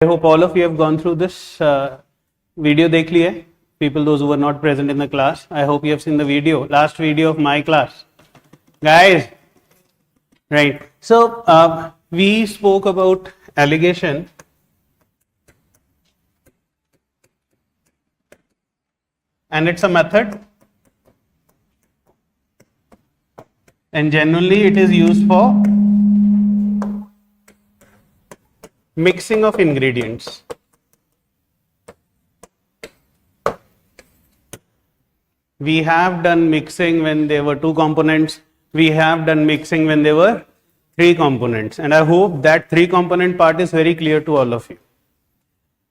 I hope all of you have gone through this video. देख लिए people those who were not present in the class. I hope you have seen the video, last video of my class, guys. Right. So we spoke about allegation, and it's a method, and generally it is used for mixing of ingredients. We have done mixing when there were 2 components. We have done mixing when there were 3 components, and I hope that 3 component part is very clear to all of you.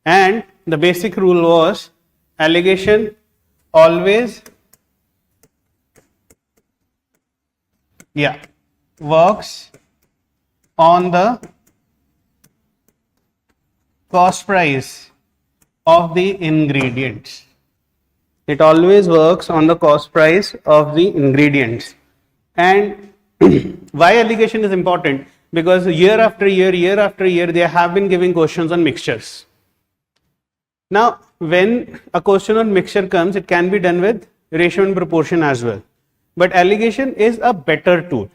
And the basic rule was allegation always works on the cost price of the ingredients. It always works on the cost price of the ingredients. And why allegation is important? Because year after year, they have been giving questions on mixtures. Now, when a question on mixture comes, it can be done with ratio and proportion as well. But allegation is a better tool.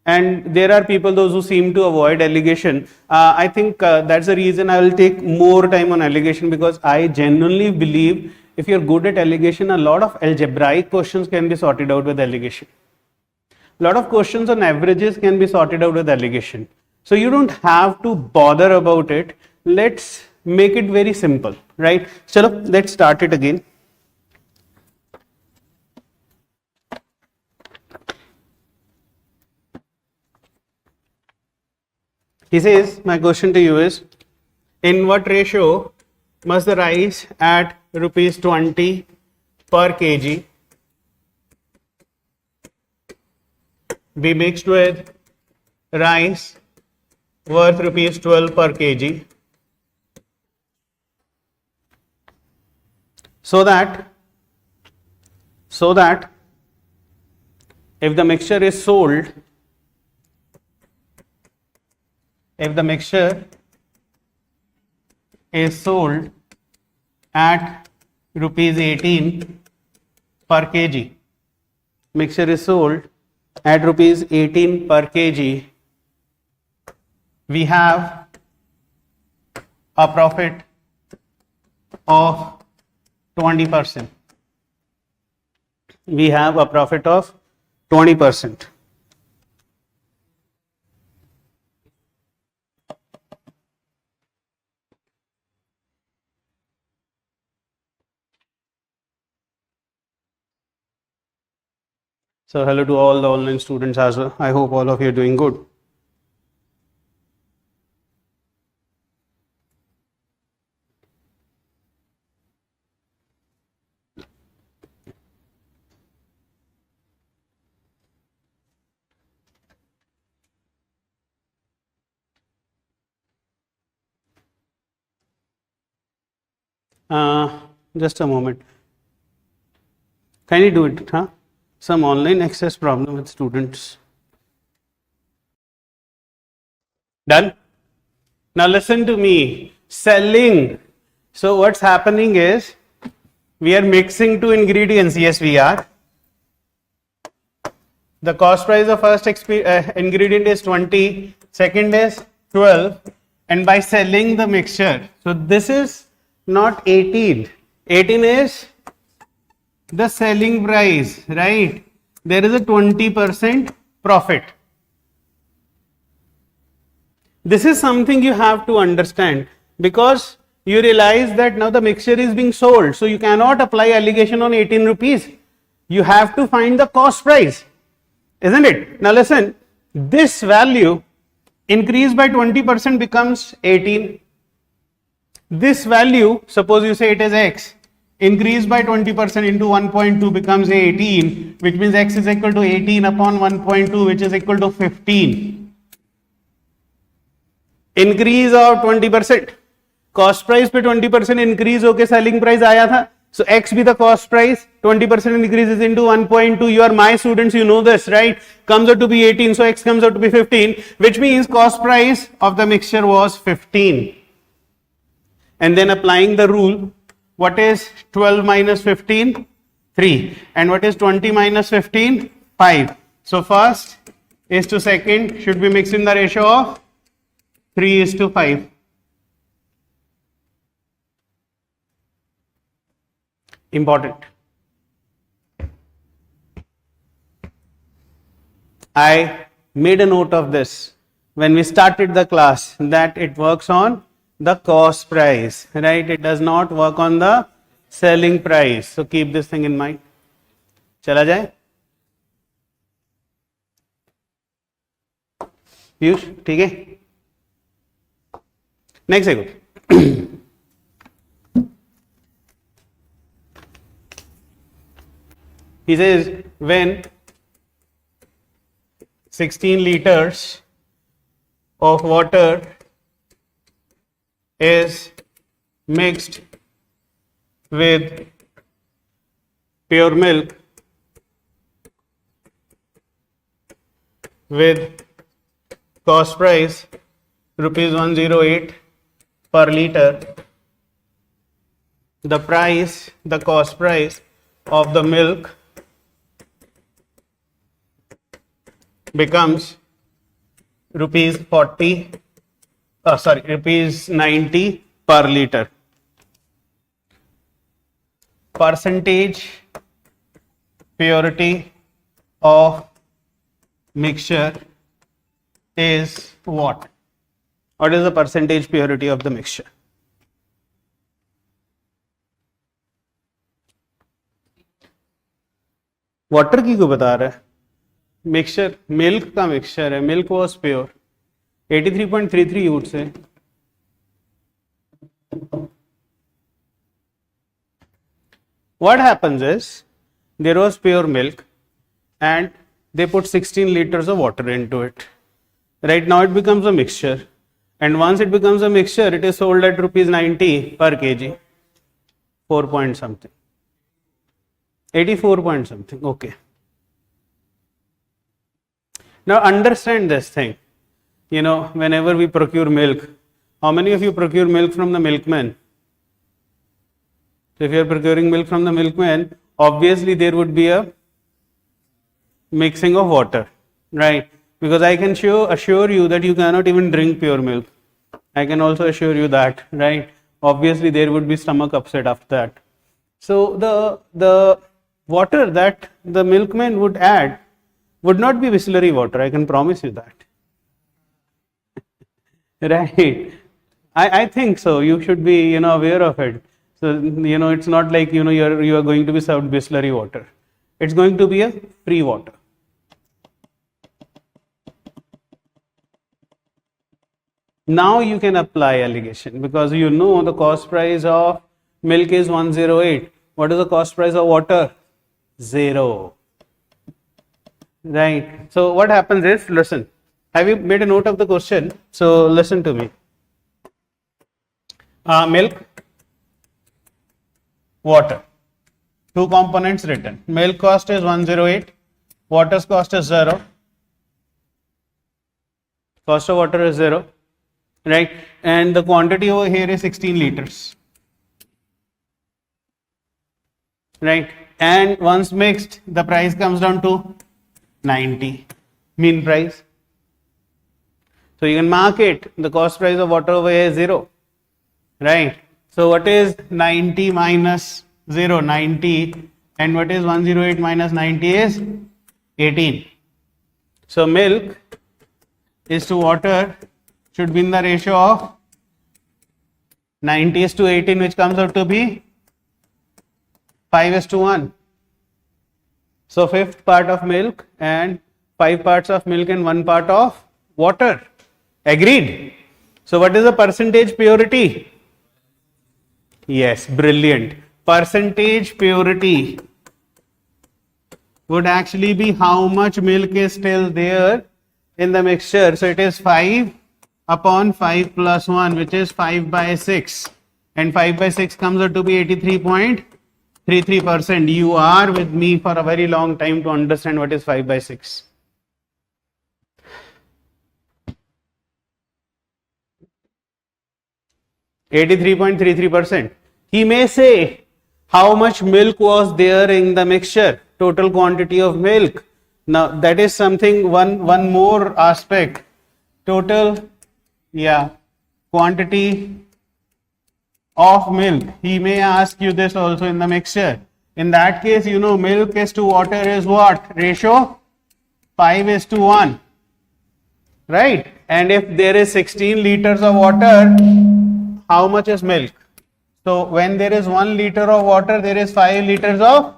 And there are people, those who seem to avoid allegation. I think that's the reason I will take more time on allegation, because I genuinely believe if you're good at allegation, a lot of algebraic questions can be sorted out with allegation. A lot of questions on averages can be sorted out with allegation. So you don't have to bother about it. Let's make it very simple, right? So let's start it again. He says, my question to you is, in what ratio must the rice at rupees 20 per kg be mixed with rice worth rupees 12 per kg, so that if the mixture is sold, at rupees 18 per kg, at rupees 18 per kg, we have a profit of 20%. We have a profit of 20%. So hello to all the online students as well. I hope all of you are doing good. Just a moment. Can you do it? Huh? Some online access problem with students. Done? Now listen to me. Selling. So what's happening is, we are mixing 2 ingredients. Yes, we are. The cost price of first ingredient is 20, second is 12, and by selling the mixture, so this is not 18. 18 is the selling price, right? There is a 20% profit. This is something you have to understand, because you realize that now the mixture is being sold, so you cannot apply allegation on 18 rupees. You have to find the cost price, isn't it? Now listen, this value increased by 20% becomes 18. This value, suppose you say it is x, increased by 20% into 1.2 becomes 18, which means x is equal to 18 upon 1.2, which is equal to 15. Increase of 20%. Cost price पे 20% increase होके selling price आया था. So x be the cost price, 20% increases into 1.2. You are my students, you know this, right? Comes out to be 18, so x comes out to be 15, which means cost price of the mixture was 15. and then applying the rule. What is 12 minus 15? 3. And what is 20 minus 15? 5. So first is to second should be mixed in the ratio of 3:5. Important. I made a note of this when we started the class that it works on the cost price, right? It does not work on the selling price. So keep this thing in mind. चला जाए पीयूष, ठीक है? Next देखो, he says when 16 liters of water is mixed with pure milk with cost price rupees 108 per liter, the cost price of the milk becomes rupees 90 per liter. Percentage purity of mixture is what? What is the percentage purity of the mixture? Water की को बता रहा है, mixture milk का mixture है, milk was pure 83.33 you would say. What happens is there was pure milk and they put 16 liters of water into it. Right now it becomes a mixture, and once it becomes a mixture it is sold at rupees 90 per kg, 4 point something, 84 point something. Okay, now understand this thing. You know, whenever we procure milk, how many of you procure milk from the milkman? So if you are procuring milk from the milkman, obviously there would be a mixing of water, right? Because I can assure you that you cannot even drink pure milk. I can also assure you that, right? Obviously there would be stomach upset after that. So the water that the milkman would add would not be distillery water, I can promise you that. Right? I think so. You should be, aware of it. So, it's not like, you are going to be served distillery water. It's going to be a free water. Now you can apply allegation because the cost price of milk is 108. What is the cost price of water? 0. Right. So what happens is, listen, have you made a note of the question? So listen to me. Milk, water, 2 components written. Milk cost is 108, water's cost is 0. Cost of water is 0, right? And the quantity over here is 16 liters, right? And once mixed, the price comes down to 90, mean price. So you can mark it, the cost price of water over here is 0, right? So what is 90 minus 0? 90. And what is 108 minus 90 is 18. So milk is to water should be in the ratio of 90 is to 18, which comes out to be 5 is to 1. So 5th part of milk and 5 parts of milk and 1 part of water. Agreed? So what is the percentage purity? Yes, brilliant. Percentage purity would actually be how much milk is still there in the mixture. So it is 5 upon 5 plus 1, which is 5 by 6. And 5 by 6 comes out to be 83.33%. You are with me for a very long time to understand what is 5 by 6. 83.33%. He may say how much milk was there in the mixture, total quantity of milk. Now that is something, one more aspect, total, yeah, quantity of milk. He may ask you this also in the mixture. In that case, you know, milk is to water is what ratio? 5:1, right? And if there is 16 liters of water, how much is milk? So when there is 1 liter of water, there is 5 liters of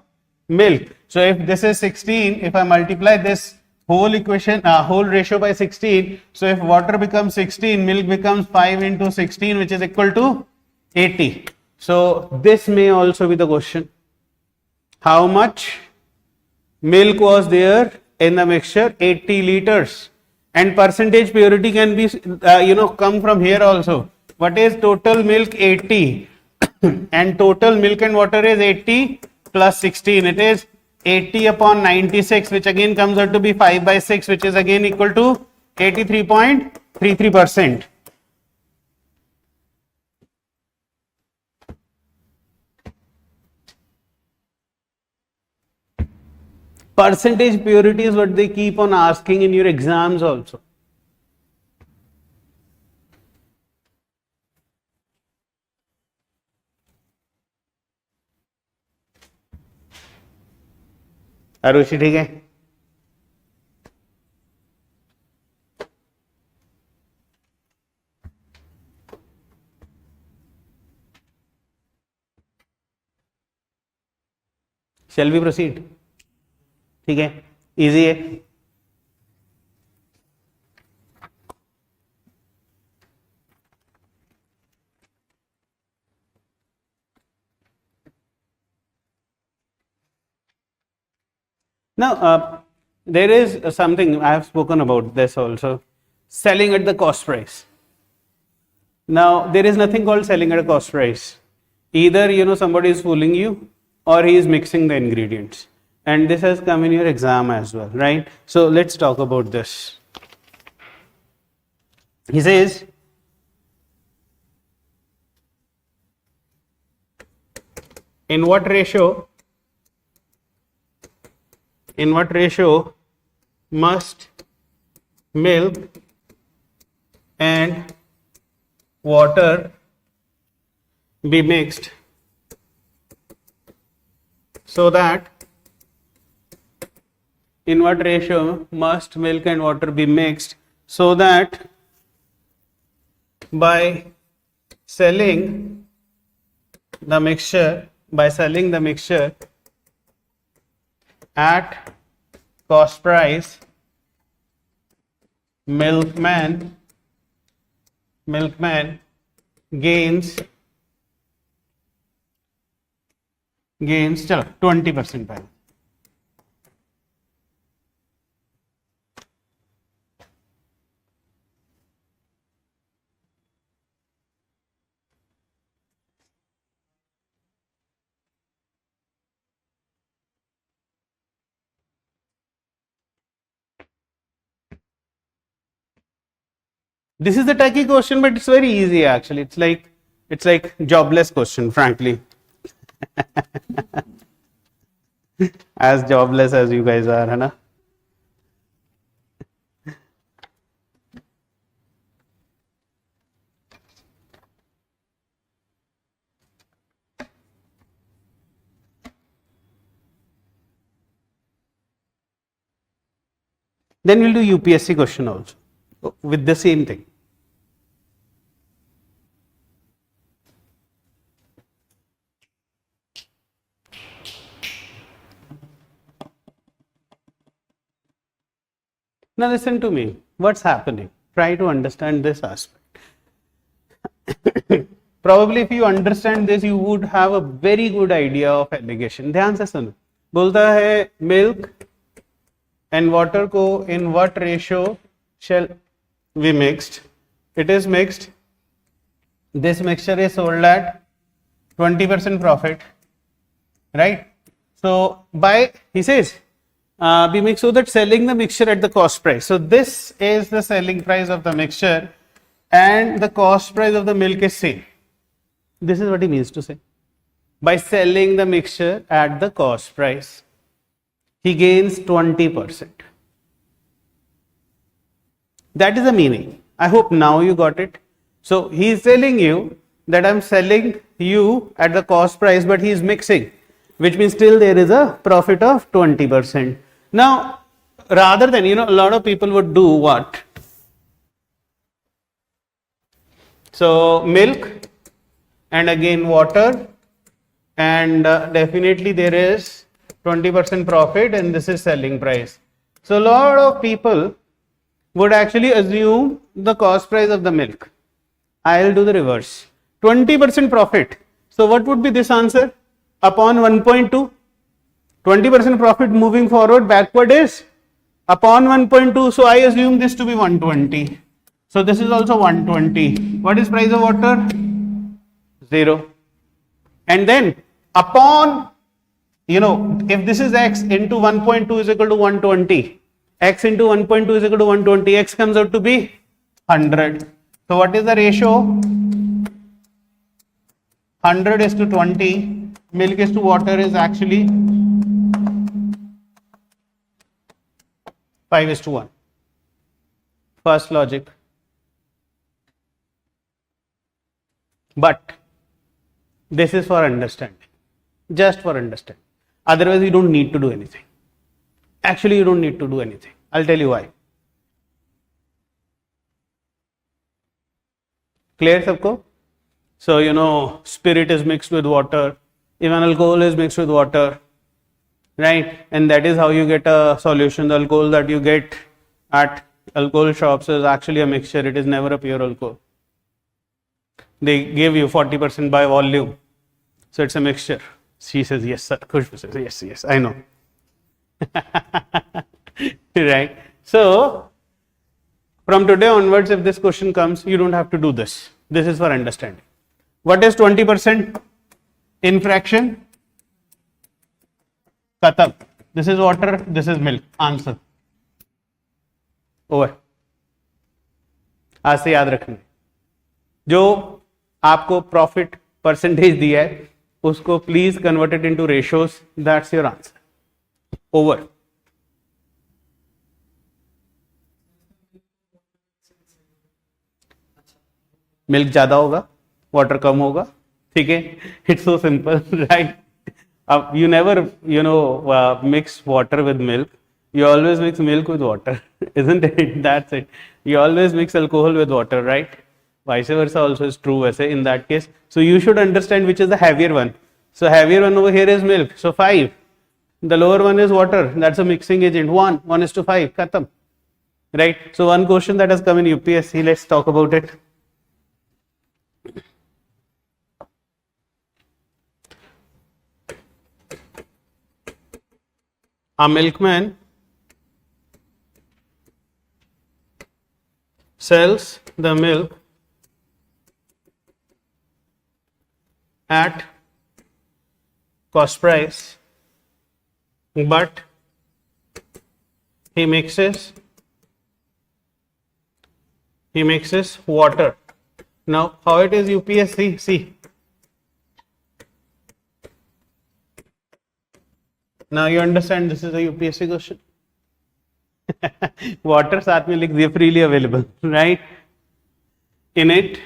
milk. So if this is 16, if I multiply this whole equation, whole ratio by 16, so if water becomes 16, milk becomes 5 into 16, which is equal to 80. So this may also be the question. How much milk was there in the mixture? 80 liters. And percentage purity can be, come from here also. What is total milk? 80. And total milk and water is 80 plus 16. It is 80 upon 96, which again comes out to be 5/6, which is again equal to 83.33%. Percentage purity is what they keep on asking in your exams also. Rishi, ठीक है? Shall we proceed? ठीक है, easy है. Now, there is something I have spoken about this also, selling at the cost price. Now, there is nothing called selling at a cost price. Either, somebody is fooling you or he is mixing the ingredients. And this has come in your exam as well, right? So, let's talk about this. He says, in what ratio must milk and water be mixed so that by selling the mixture at cost price, milkman gains चलो 20% पहले. This is the tricky question, but it's very easy actually. It's like jobless question, frankly. As jobless as you guys are, है ना? Then we'll do UPSC question also with the same thing. Now listen to me. What's happening? Try to understand this aspect. Probably if you understand this, you would have a very good idea of allegation. ध्यान से सुनो. बोलता है milk and water को in what ratio shall be mixed? It is mixed. This mixture is sold at 20% profit, right? So he says, be mixed so that selling the mixture at the cost price. So this is the selling price of the mixture and the cost price of the milk is same. This is what he means to say. By selling the mixture at the cost price, he gains 20%. That is the meaning. I hope now you got it. So he is telling you that I'm selling you at the cost price, but he is mixing, which means still there is a profit of 20%. Now, rather than, a lot of people would do what? So milk and again water, and definitely there is 20% profit, and this is selling price. So a lot of people would actually assume the cost price of the milk. I'll do the reverse. 20% profit. So what would be this answer? Upon 1.2. 20% profit moving forward, backward is upon 1.2. So I assume this to be 120. So this is also 120. What is price of water? 0. And then upon, if this is x into 1.2 is equal to 120, x into 1.2 is equal to 120, x comes out to be 100. So what is the ratio? 100 is to 20, milk is to water is actually 5 is to 1. First logic. But this is for understanding, just for understanding. Otherwise, you don't need to do anything. Actually, you don't need to do anything. I'll tell you why. Clear, sabko? So, spirit is mixed with water, even alcohol is mixed with water, right? And that is how you get a solution. The alcohol that you get at alcohol shops is actually a mixture. It is never a pure alcohol. They give you 40% by volume. So it's a mixture. She says, yes, sir. Khushbu says, yes, I know. Right. So, from today onwards, if this question comes, you don't have to do this. This is for understanding. What is 20% in fraction? Khatam. This is water, this is milk. Answer. Over. आज से याद रखना, जो आपको profit percentage दिया है उसको please convert it into ratios. That's your answer. Over. Milk ज्यादा होगा, वाटर कम होगा, ठीक है. It's so simple, right. अब you never mix water with milk. You always mix milk with water, isn't it? That's it. You always mix alcohol with water, right? Vice versa also is true वैसे in that case. So you should understand which is the heavier one. So heavier one over here is milk. So 5. The lower one is water. That's a mixing agent. 1 is to 5. Khatam. Right? So one question that has come in UPSC. Let's talk about it. A milkman sells the milk at cost price, but he mixes water. Now how it is UPSC? See, now you understand this is a UPSC question. Water साथ में लिख दिए, freely available, right? In it,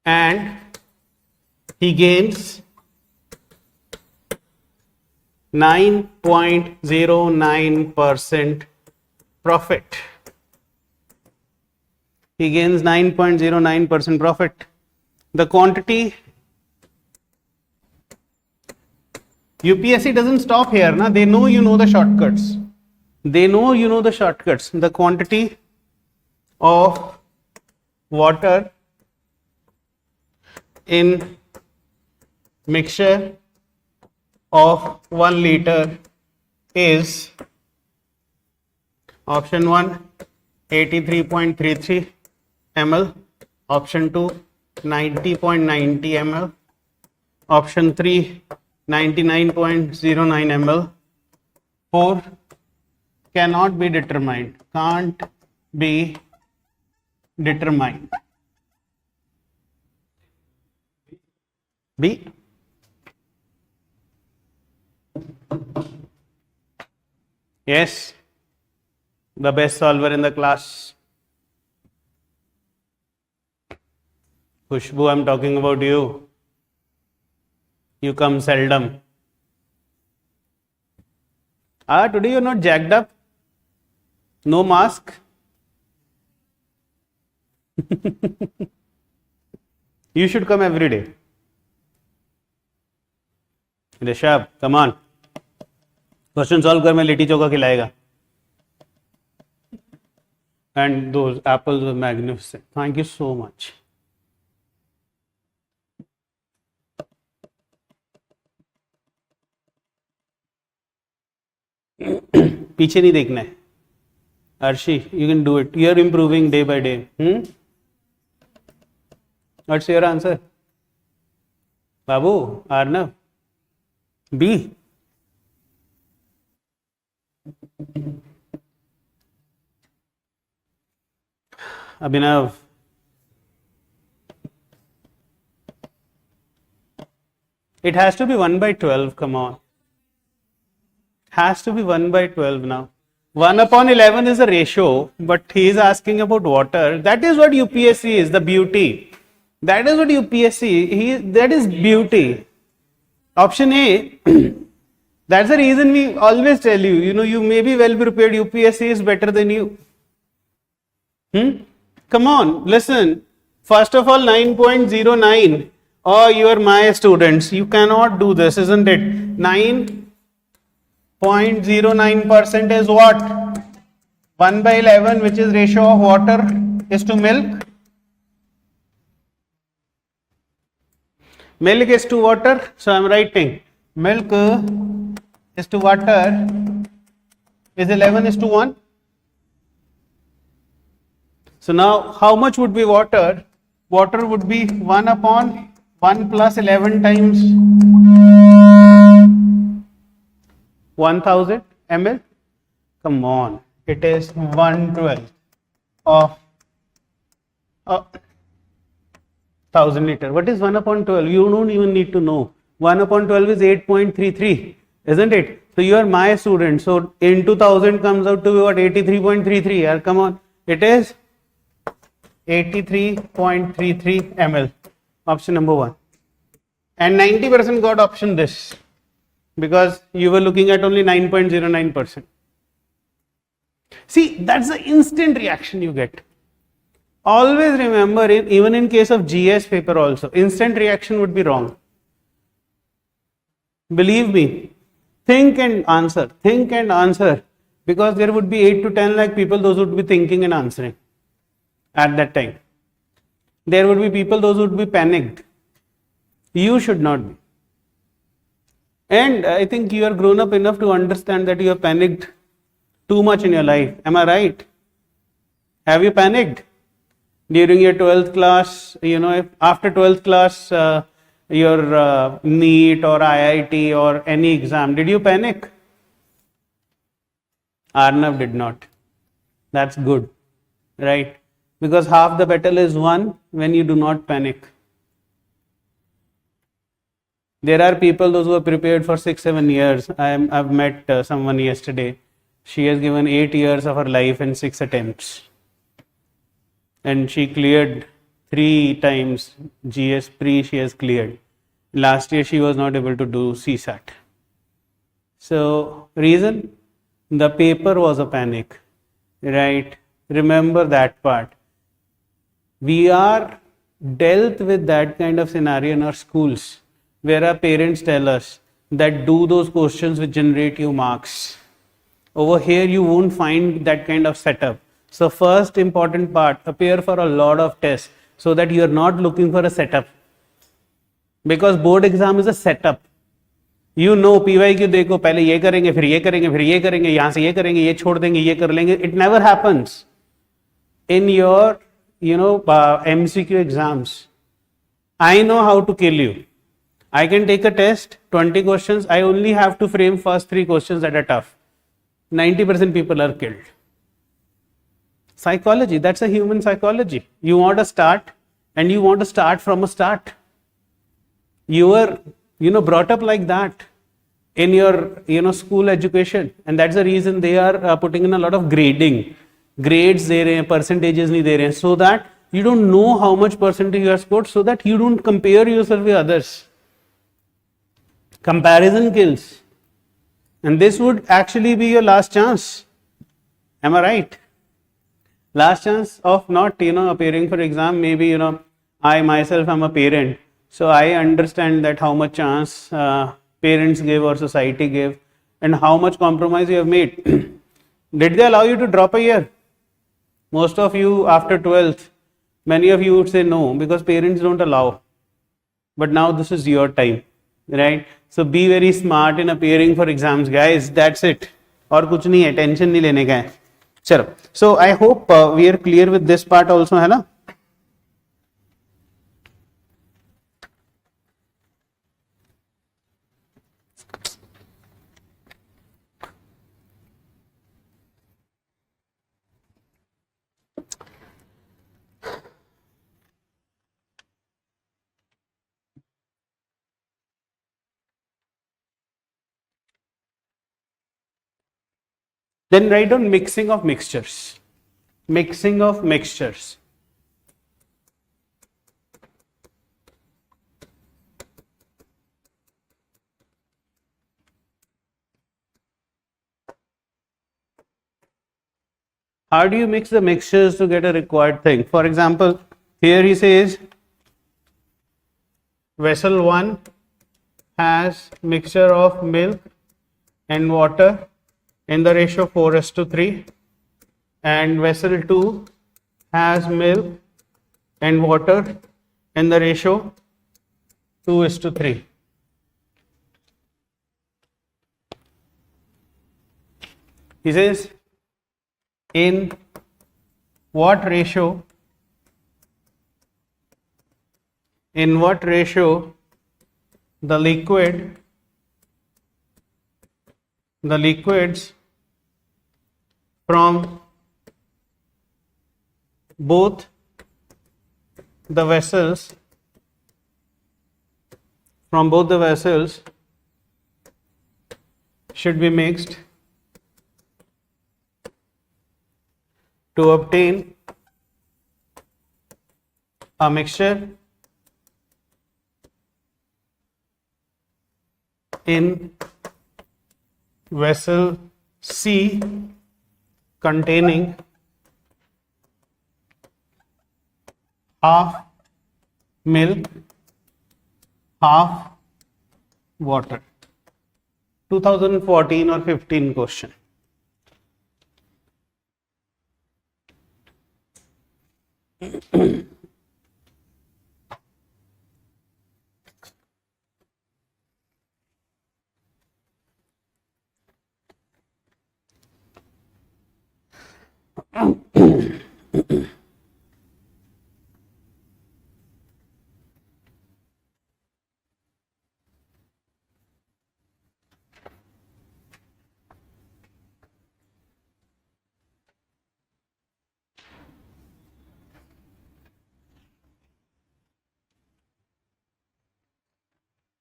and he gains 9.09% profit. He gains 9.09% profit. The quantity, UPSC doesn't stop here, na? They know you know the shortcuts. The quantity of water in mixture of 1 liter is option 1 83.33 ml, option 2 90.90 ml, option 3 99.09 ml. 4 cannot be determined, can't be determined. B. Yes, the best solver in the class. Khushbu, I'm talking about you. You come seldom. Today you're not jacked up? No mask? You should come every day. Rishabh, come on. Question solve कर मैं लिट्टी चोखा खिलाएगा. And those apples were magnificent. Thank you so much. पीछे नहीं देखना है. Arshi, you can do it. You are improving day by day. What's your answer? Babu, Arnav? B. Abhinav. It has to be 1 by 12, come on. Has to be 1 by 12 now. 1 upon 11 is a ratio, but he is asking about water. That is what UPSC is, the beauty. That is what UPSC, that is beauty. Option A, that's the reason we always tell you, you may be well prepared, UPSC is better than you. Come on, listen. First of all, 9.09. Oh, you are my students. You cannot do this, isn't it? 9.09% is what? 1 by 11, which is ratio of water is to milk. Milk is to water. So I am writing milk is to water is 11 is to 1. So now how much would be water? Water would be 1 upon 1 plus 11 times 1000 ml. Come on, it is 1/12 of 1000 liter. What is 1 upon 12? You don't even need to know. 1 upon 12 is 8.33, isn't it? So you are my student. So into 1000 comes out to be what? 83.33. Yeah, come on. It is 83.33 ml. Option number 1. And 90% got option this, because you were looking at only 9.09%. See, that's the instant reaction you get. Always remember, even in case of GS paper also, instant reaction would be wrong. Believe me, think and answer, because there would be 8 to 10 lakh people, those would be thinking and answering at that time. There would be people, those would be panicked. You should not be. And I think you are grown up enough to understand that you have panicked too much in your life. Am I right? Have you panicked? During your 12th class, if after 12th class, your NEET or IIT or any exam, did you panic? Arnav did not. That's good, right? Because half the battle is won when you do not panic. There are people, those who are prepared for 6-7 years. I've met someone yesterday. She has given 8 years of her life in 6 attempts. And she cleared 3 times GS pre, she has cleared. Last year she was not able to do CSAT. So reason? The paper was a panic, right? Remember that part. We are dealt with that kind of scenario in our schools, where our parents tell us that do those questions which generate you marks. Over here you won't find that kind of setup. So first important part, appear for a lot of tests so that you are not looking for a setup. Because board exam is a setup. PYQ देखो, पहले ये करेंगे, फिर ये करेंगे, फिर ये करेंगे, यहाँ से ये करेंगे, ये छोड़ देंगे, ये कर लेंगे. It never happens in your, MCQ exams. I know how to kill you. I can take a test, 20 questions. I only have to frame first 3 questions that are tough. 90% people are killed. Psychology, that's a human psychology. You want to start and you want to start from a start. You were, brought up like that in your, school education, and that's the reason they are putting in a lot of grading. Grades दे रहे हैं, percentages नहीं दे रहे हैं, so that you don't know how much percentage you have scored, so that you don't compare yourself with others. Comparison kills, and this would actually be your last chance. Am I right? Last chance of not, appearing for exam. Maybe, I myself am a parent, so I understand that how much chance parents give or society give, and how much compromise you have made. Did they allow you to drop a year? Most of you after 12th, many of you would say no, because parents don't allow. But now this is your time, right? So be very smart in appearing for exams, guys. That's it. और कुछ नहीं है, tension नहीं लेने का है. चलो, so I hope we are clear with this part also, है ना? Then write down mixing of mixtures. Mixing of mixtures. How do you mix the mixtures to get a required thing? For example, here he says vessel 1 has mixture of milk and water in the ratio 4:3, and vessel 2 has milk and water in the ratio 2:3. He says, in what ratio the liquids from both the vessels should be mixed to obtain a mixture in vessel C containing half milk, half water. 2014 or 15 question.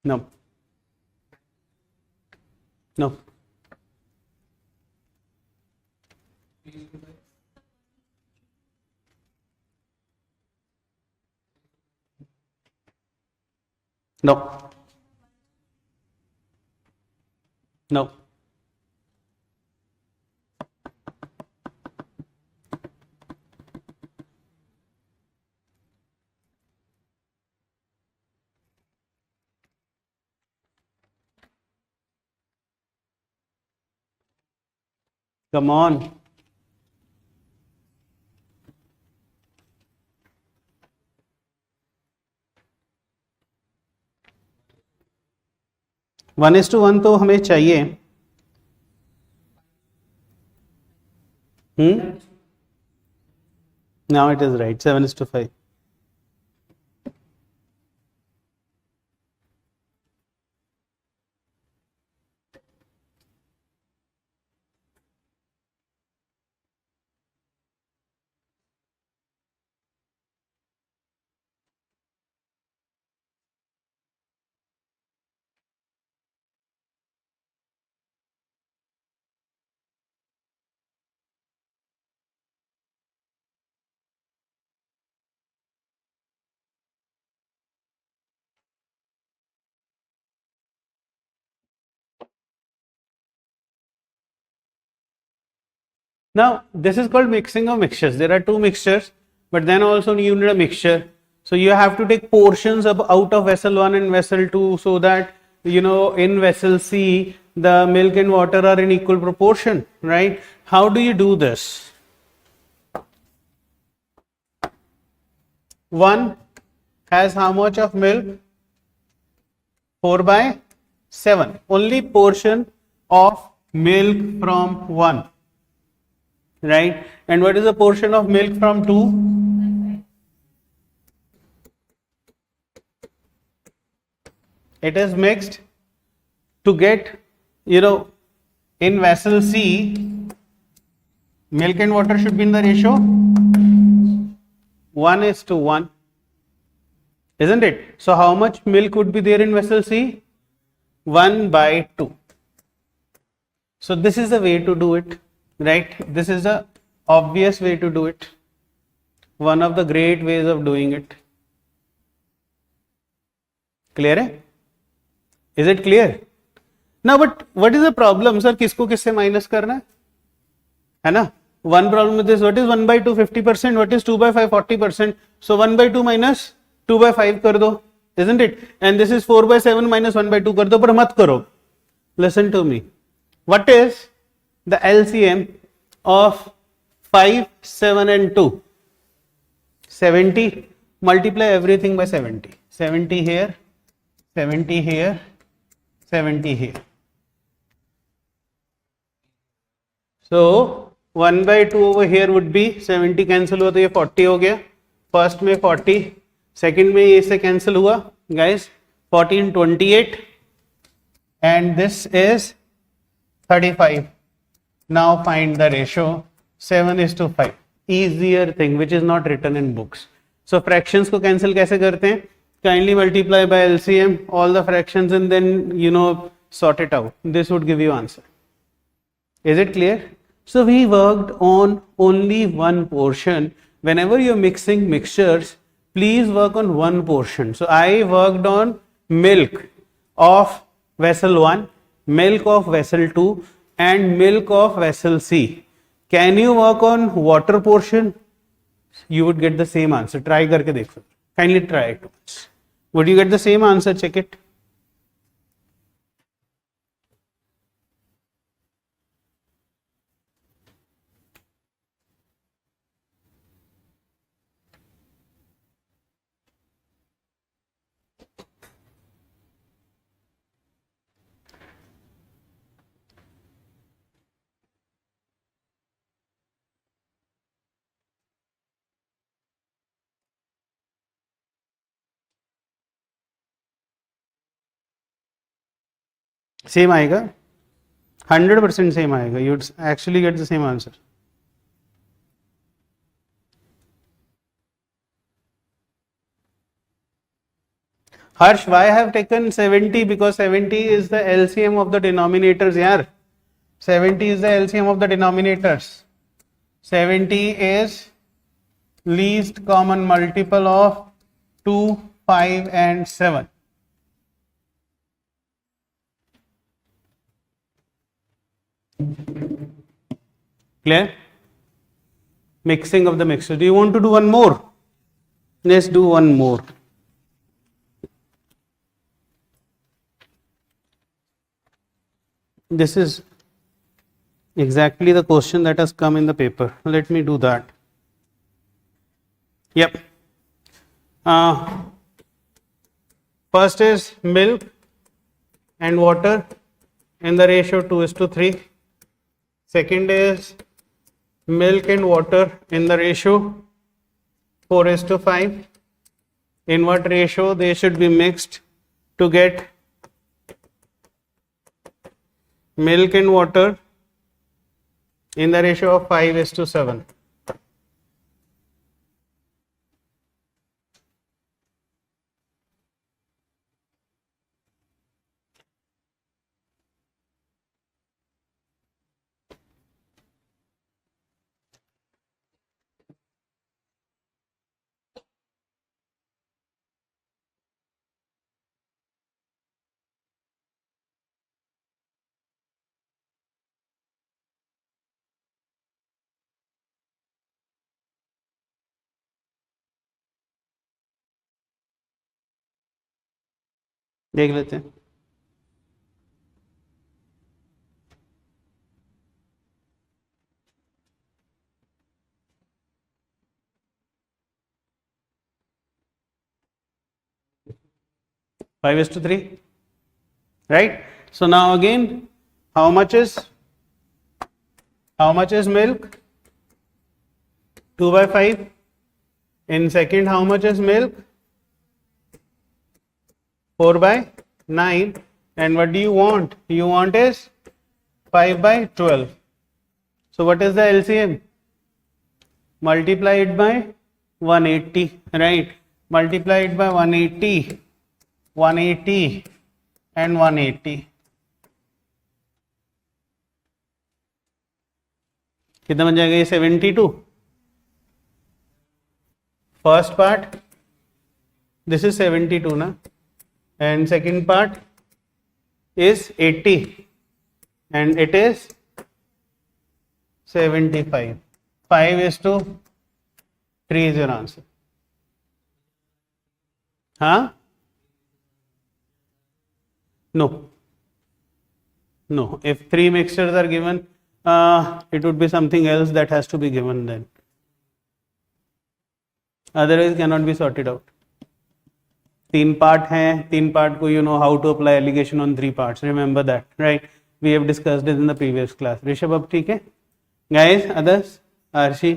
No. No. No. No. Come on. One is two one तो हमें चाहिए. Now it is right. 7:5. Now, this is called mixing of mixtures. There are two mixtures, but then also you need a mixture. So you have to take portions out of vessel 1 and vessel 2 so that, in vessel C, the milk and water are in equal proportion, right? How do you do this? 1 has how much of milk? 4 by 7. Only portion of milk from 1. Right? And what is the portion of milk from 2? It is mixed to get, in vessel C, milk and water should be in the ratio 1:1. Isn't it? So how much milk would be there in vessel C? 1/2. So this is the way to do it, right? This is the obvious way to do it. One of the great ways of doing it. Clear है? Is it clear? Now, but what is the problem, sir? किसको किससे minus करना है ना? One problem with this, what is 1/2? 50%. What is 2/5? 40%. So 1/2 minus 2/5 कर दो, isn't it? And this is 4/7 minus 1/2 कर दो, पर मत करो. Listen to me. What is the LCM of 5, 7 and 2? 70. Multiply everything by 70. 70 here, 70 here, 70 here. So 1/2 over here would be 70 cancel हुआ तो ये 40 हो गया. First में 40, second में ये से cancel हुआ guys. 14 28 and this is 35. Now find the ratio. 7:5. Easier thing which is not written in books. So fractions को cancel कैसे करते हैं? Kindly multiply by LCM all the fractions and then sort it out. This would give you answer. Is it clear? So we worked on only one portion. Whenever you're mixing mixtures, please work on one portion. So I worked on milk of vessel 1, milk of vessel 2 and milk of vessel C. Can you work on water portion? You would get the same answer. Try करके देखो. Kindly try it once. Would you get the same answer? Check it. Same आएगा. 100% same आएगा. You'd actually get the same answer. Harsh, why I have taken 70? Because 70 is the LCM of the denominators here. 70 is the LCM of the denominators. 70 is least common multiple of 2, 5 and 7. Clear? Mixing of the mixture. Do you want to do one more? Let's do one more. This is exactly the question that has come in the paper. Let me do that. Yep. First is milk and water in the ratio 2:3. Second is milk and water in the ratio 4:5. In what ratio they should be mixed to get milk and water in the ratio of 5:7. देख लेते हैं। Five is to 3, right? So now again, how much is milk? 2 by 5. In second, how much is milk? 4 by 9. And what do you want? You want is 5 by 12. So what is the LCM? Multiply it by 180, right? Multiply it by 180 and 180. कितना बन जाएगा ये? 72. First part, this is 72 ना, and second part is 80 and it is 75. 5 is to 3 is your answer. Huh? No. If 3 mixtures are given, it would be something else that has to be given then. Otherwise cannot be sorted out. 3 part हैं, 3 part को you know how to apply alligation on 3 parts. Remember that, right? We have discussed it in the previous class. Rishabh अब ठीक है? Guys, others, आरशी,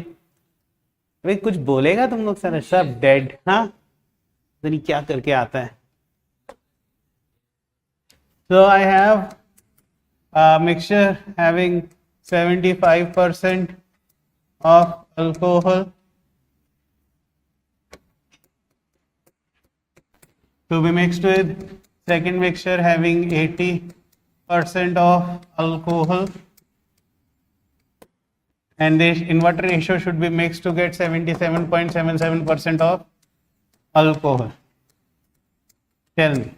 भाई कुछ बोलेगा तुम लोग? सारे सब dead, हाँ? तो नहीं क्या करके आता है? So I have a mixture having 75% of alcohol to be mixed with second mixture having 80% of alcohol, and this in what ratio should be mixed to get 77.77% of alcohol? Tell me.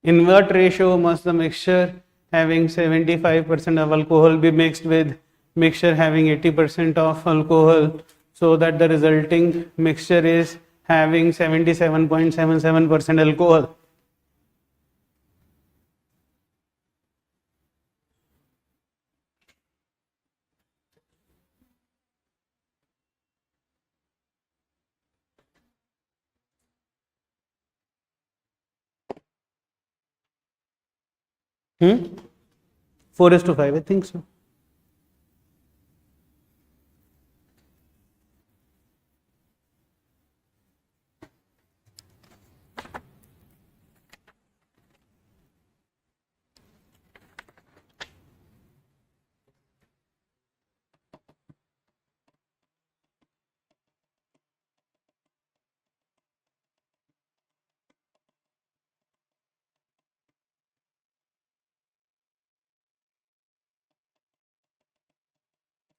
In what ratio must the mixture having 75% of alcohol be mixed with mixture having 80% of alcohol so that the resulting mixture is having 77.77% alcohol? Hmm? 4 is to 5, I think so.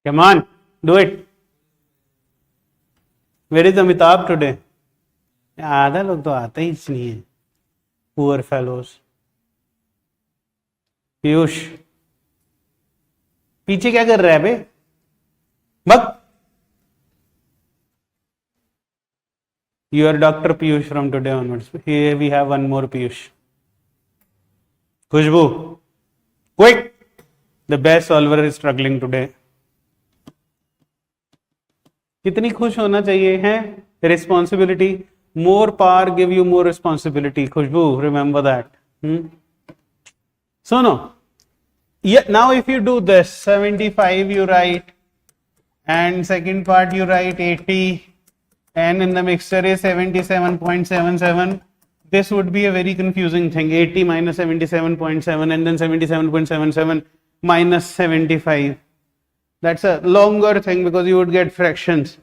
Come on, do it. Where is Amitabh today? आधा लोग तो आते ही नहीं है. Poor fellows. Piyush पीछे क्या कर रहा है बे? बक. You are Dr. Piyush from today onwards. Here we have one more Piyush. Khushbu, quick. The best solver is struggling today. कितनी खुश होना चाहिए है? Responsibility. More power give you more responsibility. Khushbu, remember that. So no. Yeah, now if you do this, 75 you write, and second part you write 80, and in the mixture is 77.77. This would be a very confusing thing. 80 minus 77.7 and then 77.77 minus 75. That's a longer thing because you would get fractions.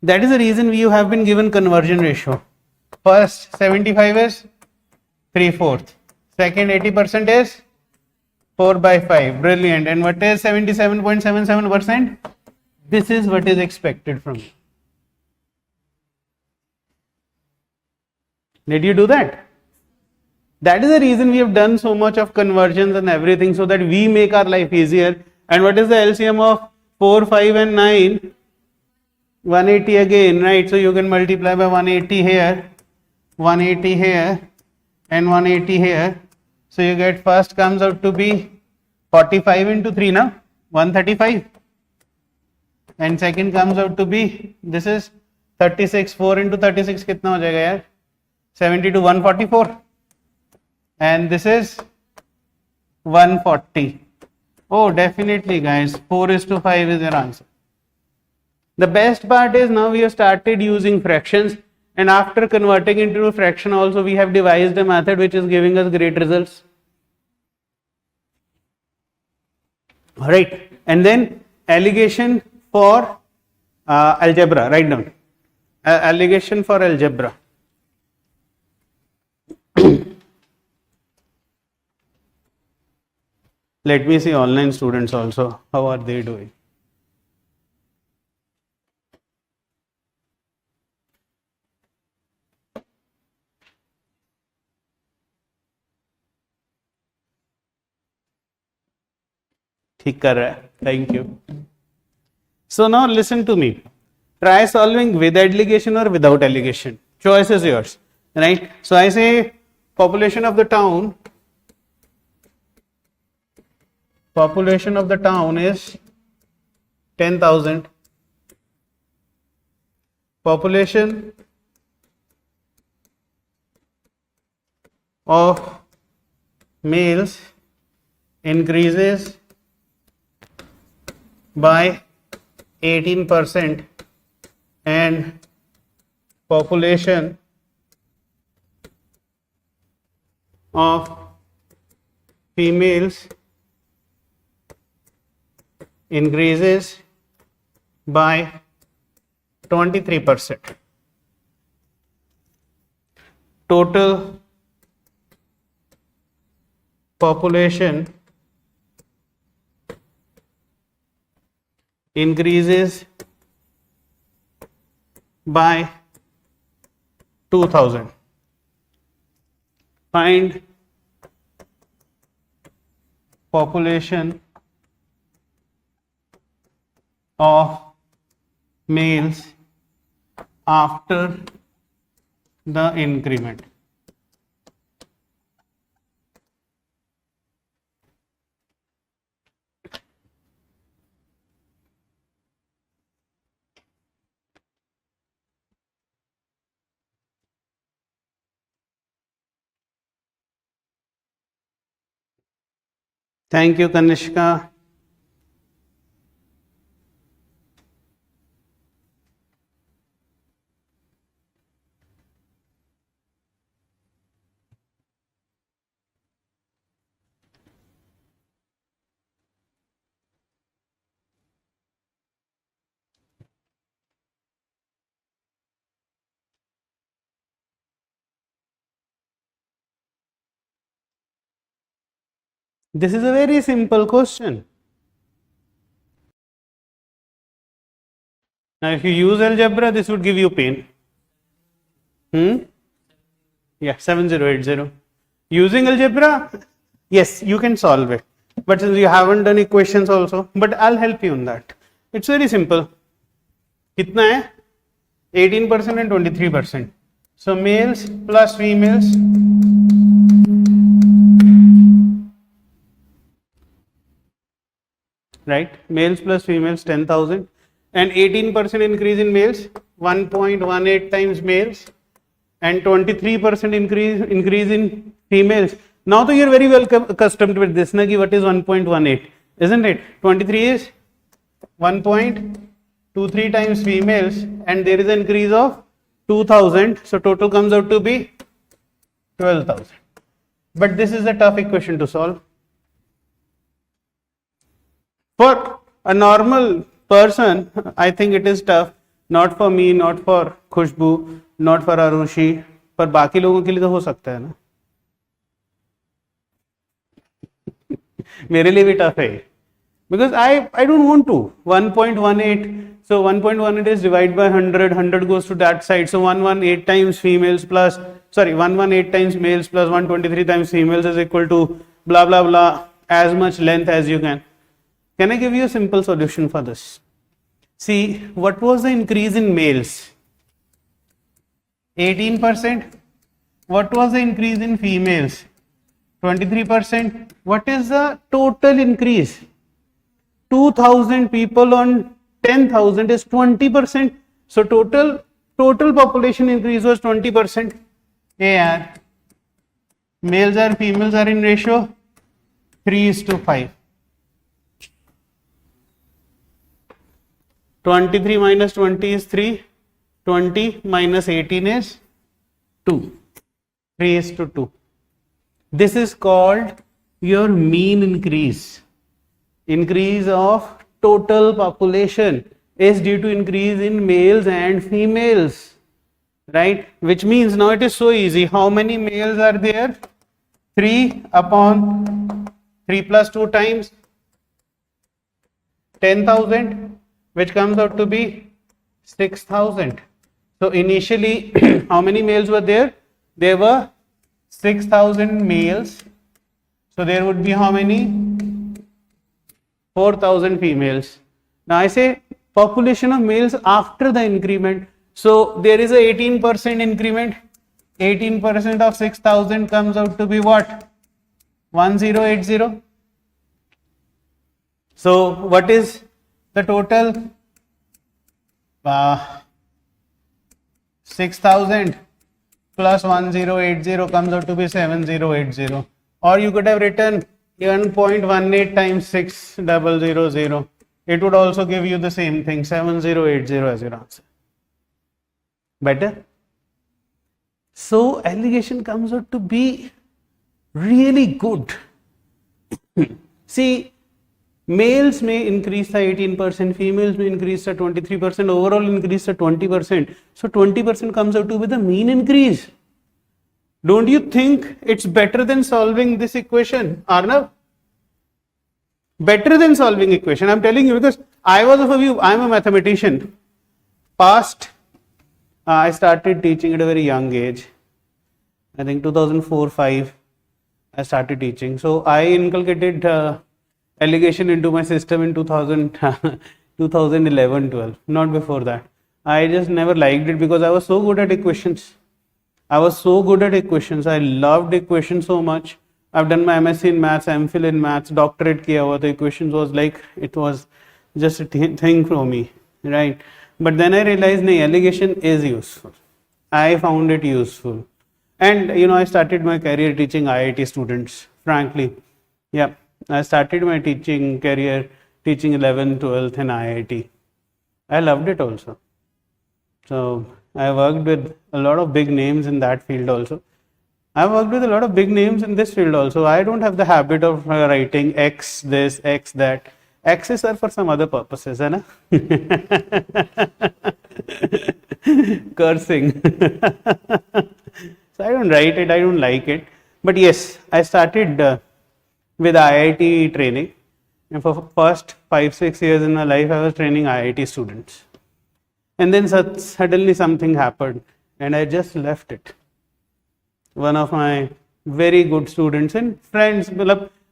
That is the reason you have been given conversion ratio. First 75 is 3/4. Second 80% is 4 by 5. Brilliant. And what is 77.77%? This is what is expected from you. Did you do that? That is the reason we have done so much of conversions and everything, so that we make our life easier. And what is the LCM of 4, 5 and 9, 180 again, right? So you can multiply by 180 here, 180 here and 180 here. So you get first comes out to be 45 into 3 now, 135. And second comes out to be, this is 36, 4 into 36 कितना हो जाएगा यार? 72, 144. And this is 140. Oh, definitely guys, 4:5 is your answer. The best part is now we have started using fractions, and after converting into a fraction also we have devised a method which is giving us great results. Alright, and then allegation for algebra, write down. Allegation for algebra. Let me see online students also, how are they doing? ठीक कर रहा है, thank you. So now listen to me. Try solving with allegation or without allegation. Choice is yours, right? So I say population of the town. Population of the town is 10,000. Population of males increases by 18% and population of females increases by 23%. Total population increases by 2000. Find population of males after the increment. Thank you, Kanishka. This is a very simple question. Now, if you use algebra, this would give you pain. Yeah, 7080. Using algebra, yes, you can solve it. But since you haven't done equations also, but I'll help you on that. It's very simple. कितना है? 18% and 23%. So males plus females. Right, males plus females 10,000 and 18% increase in males, 1.18 times males and 23% increase in females. Now, you're very well accustomed with this, na, ki what is 1.18, isn't it? 23 is 1.23 times females and there is an increase of 2,000. So total comes out to be 12,000. But this is a tough equation to solve. For a normal person, I think it is tough. Not for me, not for Khushbu, not for Arushi. पर बाकी लोगों के लिए तो हो सकता है ना. मेरे लिए भी tough है. Because I don't want to. 1.18. So 1.18 is divided by 100. 100 goes to that side. So 118 times females plus, 118 times males plus 123 times females is equal to blah blah blah, as much length as you can. Can I give you a simple solution for this? See, what was the increase in males? 18%. What was the increase in females? 23%. What is the total increase? 2000 people on 10,000 is 20%. So total population increase was 20%. Yeah, males or females are in ratio 3:5. 23 minus 20 is 3. 20 minus 18 is 2. 3:2. This is called your mean increase. Increase of total population is due to increase in males and females, right? Which means now it is so easy. How many males are there? 3 upon 3 plus 2 times 10,000, which comes out to be 6,000. So initially, how many males were there? There were 6,000 males. So there would be how many? 4,000 females. Now I say population of males after the increment. So there is a 18% increment. 18% of 6,000 comes out to be what? 1080. So what is the total? 6,000 plus 1080 comes out to be 7080. Or you could have written 1.18 times 6000. It would also give you the same thing, 7080 as your answer. Better? So allegation comes out to be really good. See, males may increase by 18%, females may increase by 23%, overall increase by 20%. So 20% comes out to be the mean increase. Don't you think it's better than solving this equation, Arnav? Better than solving equation. I'm telling you because I was of a view, I'm a mathematician. I started teaching at a very young age. I think 2004-5 I started teaching. So I inculcated allegation into my system in 2011-12, not before that. I just never liked it because I was so good at equations. I loved equations so much. I've done my MSc in maths, MPhil in maths, doctorate kiya hua, the equations was like, it was just a thing for me, right? But then I realized, no, allegation is useful. I found it useful. And, I started my career teaching IIT students, frankly. Yeah, I started my teaching career teaching 11th, 12th in IIT. I loved it also. So I worked with a lot of big names in that field also. I worked with a lot of big names in this field also. I don't have the habit of writing X this, X that. X's are for some other purposes, hai na? Cursing. So I don't write it, I don't like it. But yes, I started with IIT training. And for first 5-6 years in my life, I was training IIT students. And then suddenly something happened and I just left it. One of my very good students and friends,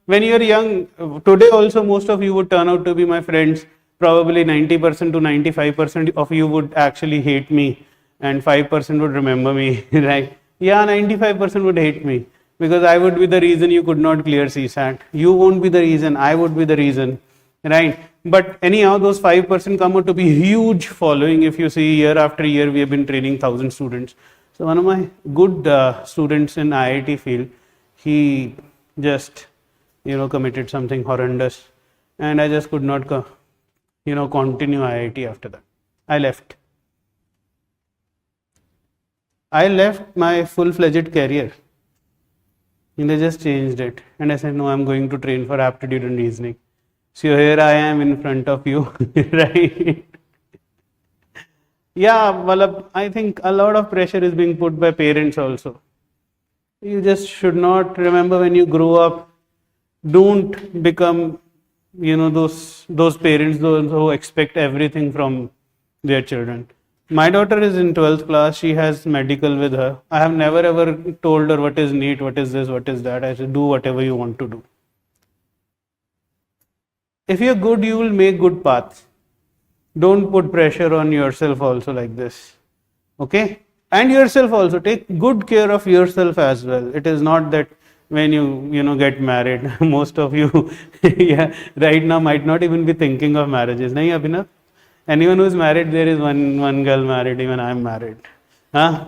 when you are young, today also most of you would turn out to be my friends. Probably 90% to 95% of you would actually hate me and 5% would remember me, right? Yeah, 95% would hate me because I would be the reason you could not clear CSAT. You won't be the reason, I would be the reason, right? But anyhow, those 5% come out to be huge following. If you see year after year, we have been training 1,000 students. So one of my good students in IIT field, he just, committed something horrendous and I just could not, continue IIT after that. I left my full-fledged career and they just changed it. And I said, no, I'm going to train for aptitude and reasoning. So here I am in front of you, right? Yeah, well, I think a lot of pressure is being put by parents also. You just should not remember when you grow up, don't become, those parents those who expect everything from their children. My daughter is in 12th class, she has medical with her. I have never ever told her what is NEET, what is this, what is that. I said, do whatever you want to do. if you're good, you will make good paths. Don't put pressure on yourself also like this. Okay? And yourself also. Take good care of yourself as well. It is not that when you get married, most of you yeah, right now might not even be thinking of marriages. Nahi, Abhinav? Anyone who is married, there is one girl married, even I am married. Huh?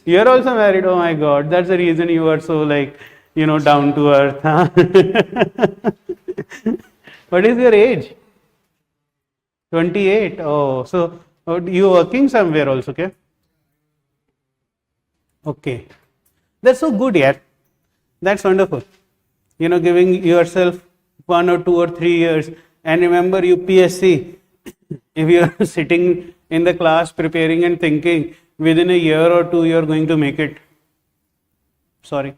You are also married, oh my God. That's the reason you are so like, down to earth. Huh? What is your age? 28. Oh, so you working somewhere also, okay? Okay. That's so good, yeah. That's wonderful. Giving yourself 1 or 2 or 3 years. And remember, UPSC, if you are sitting in the class preparing and thinking, within a year or two, you are going to make it. Sorry.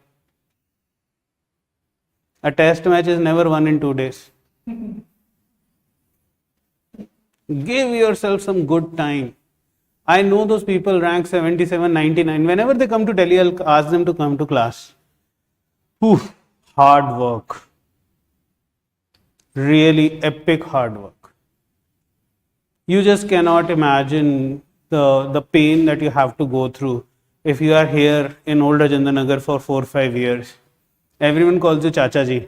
A test match is never won in 2 days. Give yourself some good time. I know those people rank 77, 99. Whenever they come to Delhi, I'll ask them to come to class. Whew, hard work. Really epic hard work. You just cannot imagine the pain that you have to go through if you are here in Old Rajendra for 4 or 5 years. Everyone calls you Chacha ji,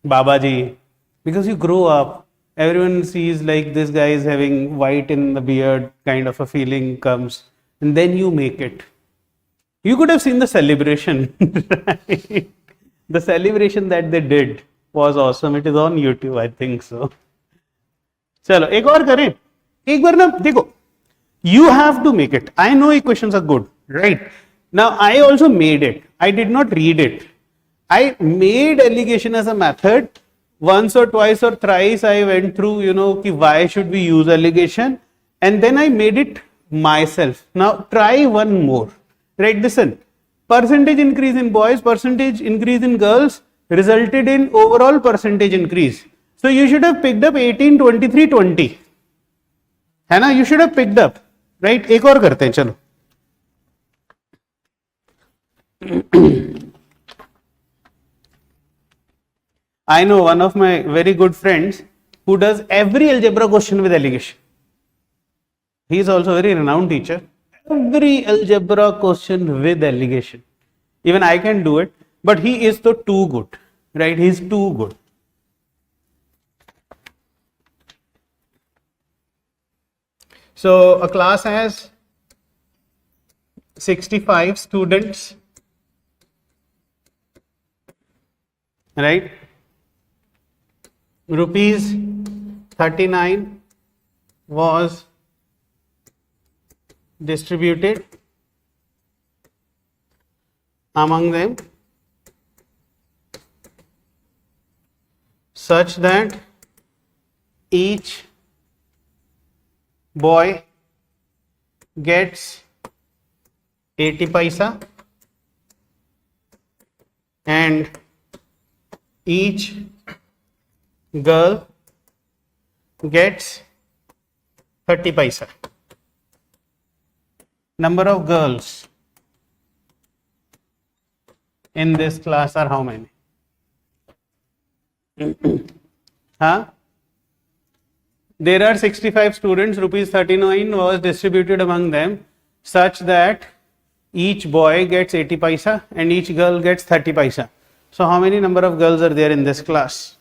Baba ji, because you grow up. Everyone sees like this guy is having white in the beard, kind of a feeling comes, and then you make it. You could have seen the celebration, right? The celebration that they did was awesome. It is on YouTube, I think so. चलो एक और करें, एक बार ना देखो, you have to make it. I know equations are good, right? Now I also made it. I did not read it. I made alligation as a method. Once or twice or thrice I went through, why should we use alligation, and then I made it myself. Now try one more, right? Listen, percentage increase in boys, percentage increase in girls resulted in overall percentage increase. So you should have picked up 18, 23, 20. है ना? You should have picked up, right? एक और करते हैं, चलो. I know one of my very good friends who does every algebra question with alligation. He is also a very renowned teacher. Every algebra question with alligation. Even I can do it, but he is so too good, right? He is too good. So a class has 65 students, right? Rupees 39 was distributed among them such that each boy gets 80 paisa and each girl gets 30 paisa. Number of girls in this class are how many? Huh? There are 65 students, rupees 39 was distributed among them such that each boy gets 80 paisa and each girl gets 30 paisa. So how many number of girls are there in this class?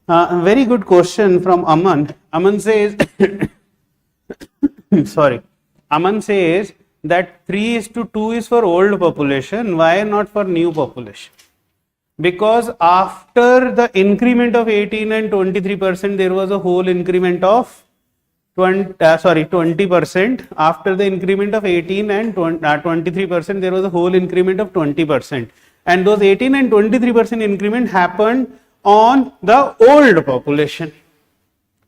Very good question from Aman. Aman says, sorry. Aman says that 3:2 is for old population. Why not for new population? Because after the increment of 18 and 23%, there was a whole increment of 20%. After the increment of 18 and 23%, there was a whole increment of 20%. And those 18 and 23% increment happened on the old population.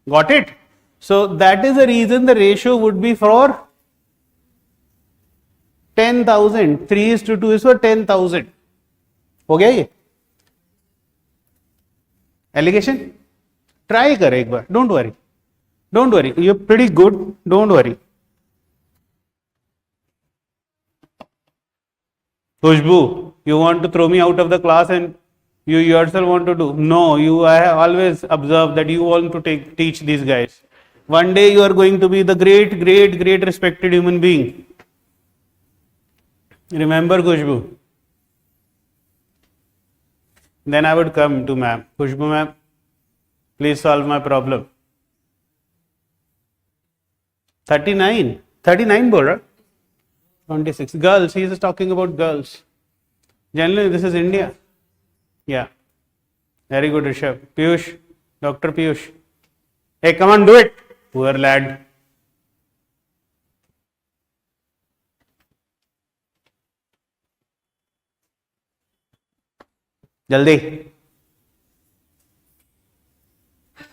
Got it? So that is the reason the ratio would be for 10,000. 3:2 is for 10,000. हो गया ये? Allegation? Try कर एक बार. Don't worry. Don't worry, you're pretty good, don't worry. Khushbu, you want to throw me out of the class and you yourself want to do? No, I have always observed that you want to teach these guys. One day you are going to be the great respected human being. Remember, Khushbu. Then I would come to ma'am. Khushbu ma'am, please solve my problem. 39. 39 bol raha? 26. Girls, he is talking about girls. Generally, this is India. Yeah. Very good, Rishabh. Piyush, Dr. Piyush. Hey, come on, do it. Poor lad. जल्दी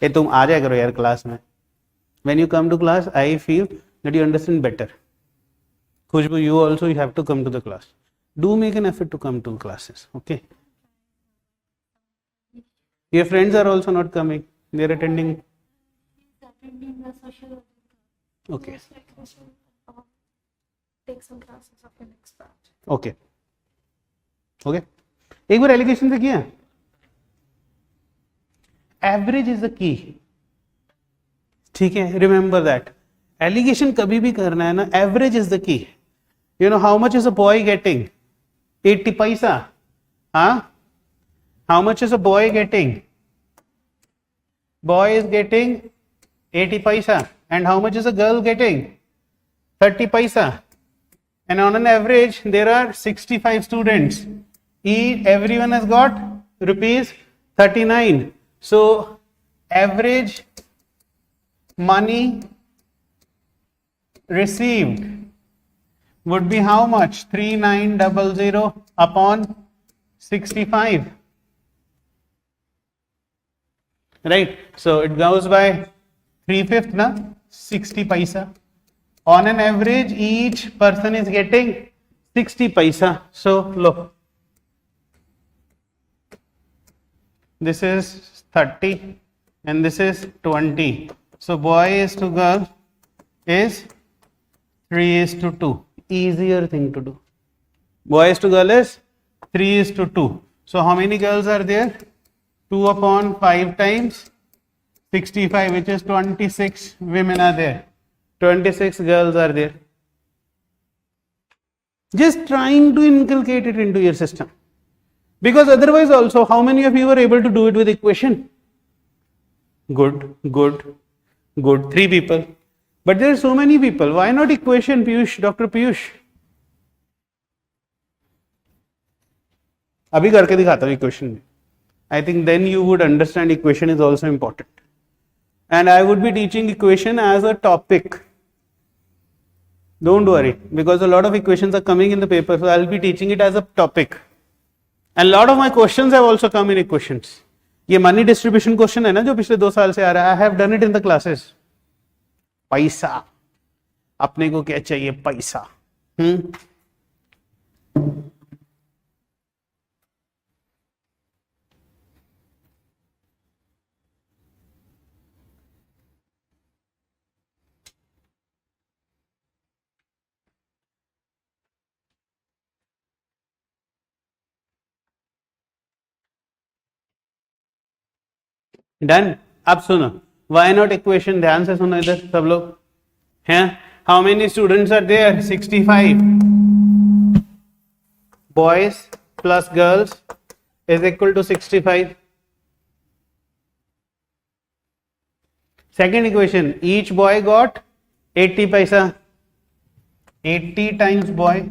ये तुम आ जाया करो यार class में. When you come to class, I feel that you understand better. Khushbu, you also you have to come to the class. Do make an effort to come to classes, okay? Your friends are also not coming. They are attending. Okay. Take some classes of the next batch. Okay. Okay. एक बार allegation से किया. Average is the key. ठीक है, remember that. Allegation कभी भी करना है ना, average is the key. You know how much is a boy getting? 80 पैसा. हाँ, how much is a boy getting? Boy is getting 80 paisa. And how much is a girl getting? 30 paisa. And on an average, there are 65 students. Everyone has got rupees 39. So, average money received would be how much? 3900 upon 65. Right, so it goes by 3/5 na 60 paisa. On an average, each person is getting 60 paisa. So look, this is 30 and this is 20. So boy is to girl is 3:2. Easier thing to do. Boy is to girl is 3:2. So how many girls are there? 2 upon 5 times 65, which is 26 women are there. 26 girls are there. Just trying to inculcate it into your system. Because otherwise also, how many of you were able to do it with equation? Good. 3 people. But there are so many people. Why not equation, Piyush, Dr. Piyush? अभी करके दिखाता हूँ equation में. I think then you would understand equation is also important. And I would be teaching equation as a topic. Don't worry, because a lot of equations are coming in the paper, so I'll be teaching it as a topic. And a lot of my questions have also come in equations. ये money distribution question है ना जो पिछले 2 साल से आ रहा है. I have done it in the classes. पैसा, अपने को क्या चाहिए? पैसा. डन. अब सुनो, वाई नॉट इक्वेशन. ध्यान से सुनो इधर सब लोग हैं. How many students are there? 65. Boys plus girls is equal to 65. Second equation, each boy got 80 पैसा. 80 times boy.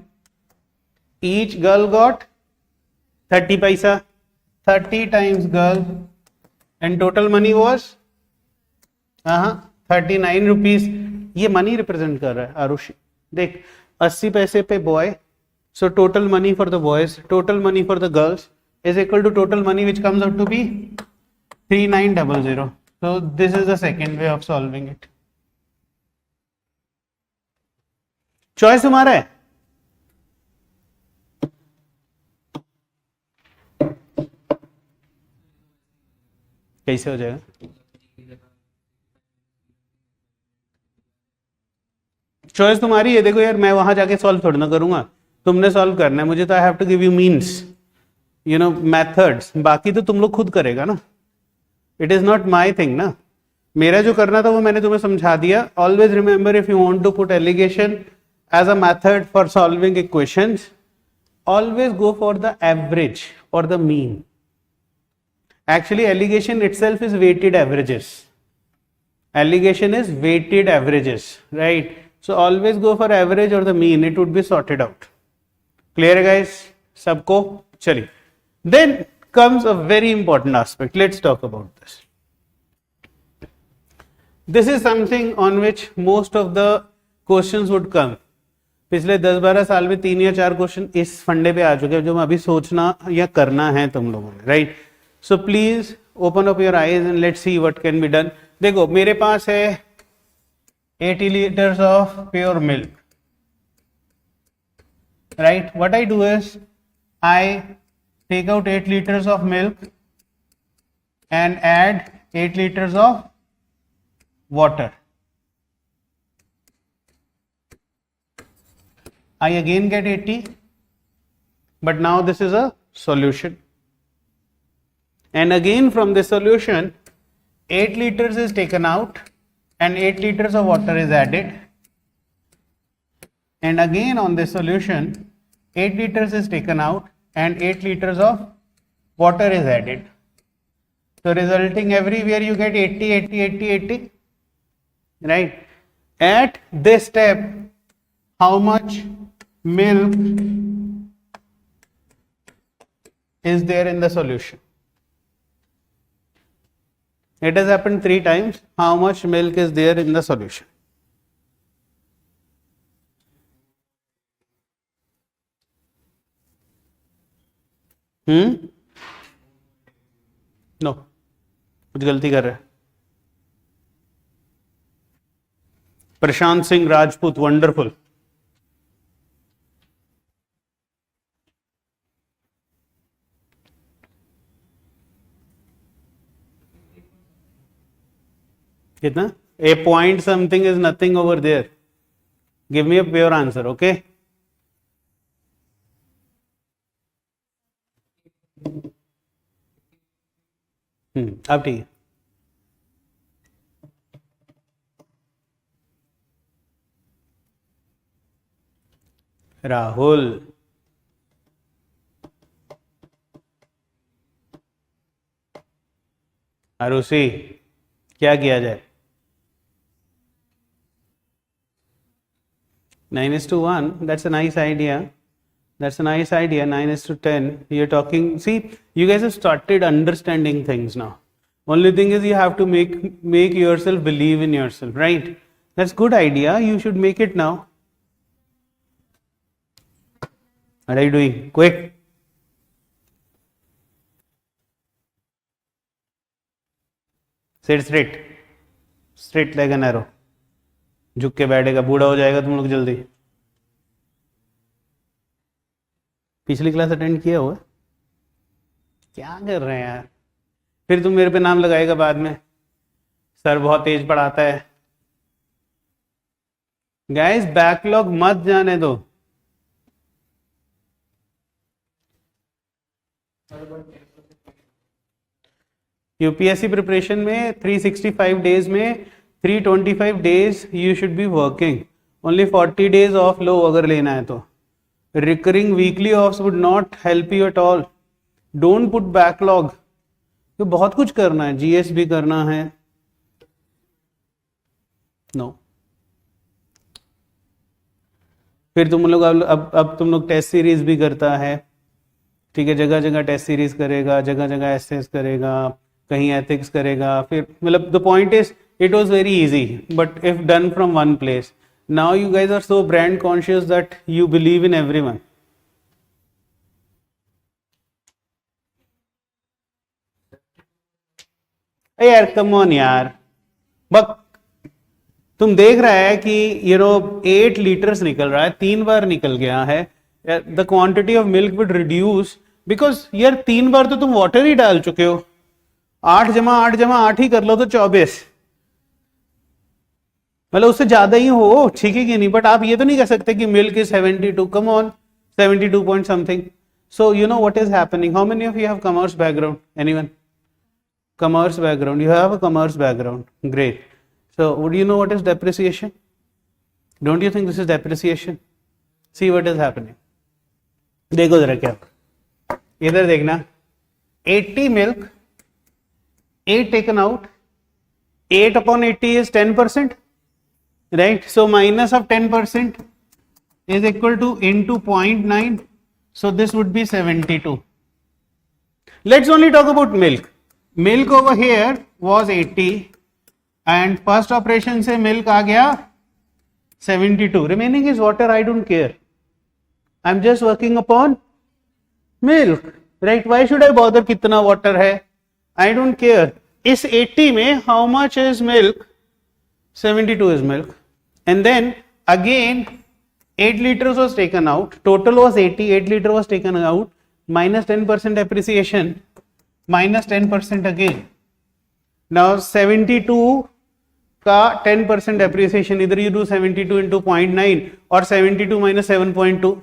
Each girl got 30 पैसा. 30 times girl. And total money was 39 rupees. ये मनी रिप्रेजेंट कर रहा है आरुषि. देख 80 पैसे पे boy. So total money for the boys, total money for the girls is equal to total money, which comes out to be 3900. So this is the second way of solving it. Choice तुम्हारा है. कैसे हो जाएगा? Choice तुम्हारी है। देखो यार, मैं वहां जाके सॉल्व थोड़ा ना करूंगा, तुमने सॉल्व करना है, मुझे तो I have to give you means, you know, methods, बाकी तो तुम लोग खुद करेगा ना। It is not my thing ना, मेरा जो करना था वो मैंने तुम्हें समझा दिया। Always remember, if you want to put alligation as a method for solving equations, always go for the average or the mean. Actually, allegation itself is weighted averages. Allegation is weighted averages, right? So always go for average or the mean. It would be sorted out. Clear, guys? सबको चलिए. Then comes a very important aspect. Let's talk about this. This is something on which most of the questions would come. पिछले 10-12 साल में 3 या 4 question इस फंडे पे आ चुके हैं जो अभी सोचना या करना है तुम लोगों ने, right? So please open up your eyes and let's see what can be done. देखो मेरे पास है 80 litres of pure milk, right? What I do is I take out 8 litres of milk and add 8 litres of water. I again get 80, but now this is a solution, and again from this solution 8 liters is taken out and 8 liters of water is added, and again on this solution 8 liters is taken out and 8 liters of water is added. So resulting everywhere you get 80, 80, 80, 80, right? At this step, how much milk is there in the solution? It has happened 3 times. How much milk is there in the solution? No, कुछ गलती कर रहे हैं. Prashant Singh Rajput, wonderful. कितना? A point something is nothing over there. Give me a pure answer, okay? अब ठीक है. राहुल, आरुषि, क्या किया जाए? 9:1, that's a nice idea. That's a nice idea. 9:10. You're talking. See, you guys have started understanding things now. Only thing is you have to make yourself believe in yourself, right? That's good idea. You should make it now. What are you doing? Quick. Sit straight. Straight like an arrow. झुक के बैठेगा, बूढ़ा हो जाएगा तुम लोग जल्दी. पिछली क्लास अटेंड किया हुआ? क्या कर रहे हैं यार? फिर तुम मेरे पे नाम लगाएगा बाद में, सर बहुत तेज पढ़ाता है. गाइस बैकलॉग मत जाने दो. यूपीएससी प्रिपरेशन में 365 डेज में 325 days you should be working. Only 40 days of low अगर लेना है तो. Recurring weekly offs would not help you at all. Don't put backlog. तो बहुत कुछ करना है, जीएस भी करना है. नो फिर तुम लोग अब तुम लोग टेस्ट सीरीज भी करता है, ठीक है? जगह जगह टेस्ट सीरीज करेगा, जगह जगह एसेस करेगा, कहीं एथिक्स करेगा. फिर मतलब the point is it was very easy, but if done from one place. Now you guys are so brand conscious that you believe in everyone. Hey यार, come on यार. बक तुम देख रहा है कि 8 लीटर्स निकल रहा है, 3 बार निकल गया है. The quantity of milk with reduce because यार 3 बार तो तुम वाटर ही डाल चुके हो. 8 जमा 8 जमा 8 ही कर लो तो 24. मतलब उससे ज्यादा ही हो ठीक है कि नहीं, बट आप ये तो नहीं कह सकते कि milk is 72. Come on, 72 point something. So you know what is happening. How many of you have commerce background? Anyone? Commerce background. You have a commerce background. Great. So would you know what is depreciation? Don't you think this is depreciation? See what is happening. देखो जरा क्या, इधर देखना, 80 milk, 8 taken out, 8 upon 80 is 10%, right? So minus of 10% is equal to into 0.9. So this would be 72. Let's only talk about milk. Milk over here was 80 and first operation से milk आ गया 72. Remaining is water. I don't care. I'm just working upon milk, right? Why should I bother कितना water है? I don't care. इस 80 में how much is milk? 72 is milk. And then again 8 liters was taken out. Total was 80. 8 liters was taken out. Minus 10% depreciation. Minus 10% again. Now 72 का 10% depreciation. Either you do 72 into 0.9 or 72 minus 7.2.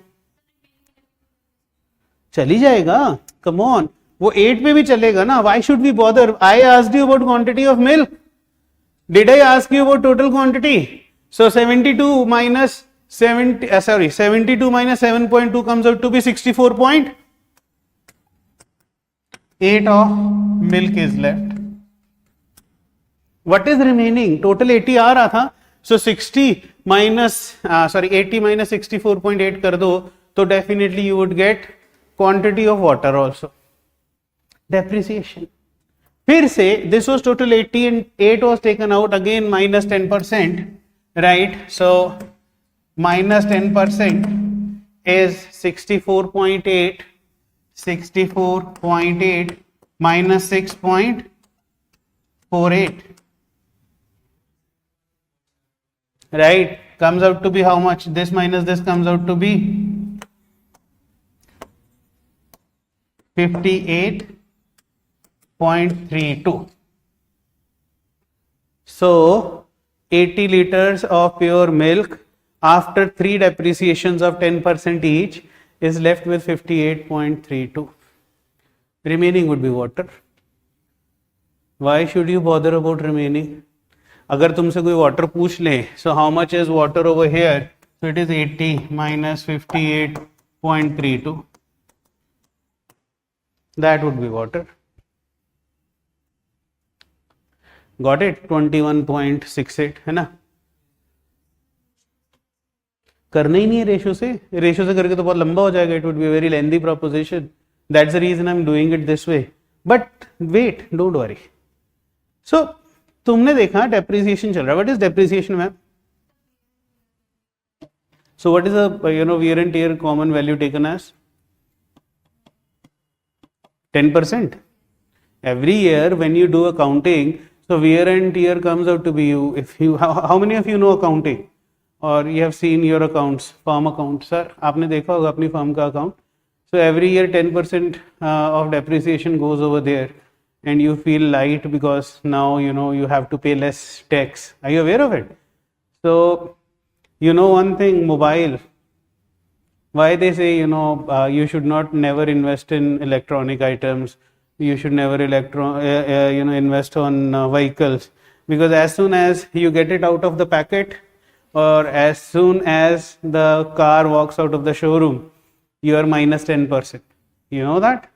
चली जाएगा. Come on. वो 8 पे भी चलेगा ना. Why should we bother? I asked you about quantity of milk. Did I ask you about total quantity? So 72 minus 72 minus 7.2 comes out to be 64.8 of milk is left. What is remaining? Total 80 आ रहा था. So 80 minus 64.8 कर दो, तो definitely you would get quantity of water also. Depreciation. फिर से this was total 80 and 8 was taken out, again minus 10%, right? So minus 10% is 64.8. 64.8 minus 6.48, right? Comes out to be how much? This minus this comes out to be 58.32. So 80 liters of pure milk after 3 depreciations of 10% each is left with 58.32. Remaining would be water. Why should you bother about remaining? अगर तुमसे कोई water पूछ ले, so how much is water over here? So it is 80 minus 58.32. That would be water. Got it? 21.68 है ना? करना ही नहीं है रेशो से करके तो बहुत लंबा हो जाएगा. It would be a very lengthy proposition. That's the reason I'm doing it this way. But wait, don't worry. So तुमने देखा depreciation चल रहा है. What is depreciation, ma'am? So what is the wear and tear common value taken as? 10%. Every year when you do accounting, so wear and tear comes out to be you. If you how many of you know accounting? Or you have seen your accounts, firm account, sir, आपने देखा होगा अपनी firm का account. So every year 10% of depreciation goes over there, and you feel light because now you have to pay less tax. Are you aware of it? So one thing, mobile. Why they say you should not never invest in electronic items. You should never invest on vehicles, because as soon as you get it out of the packet, or as soon as the car walks out of the showroom, you are minus 10%. You know that?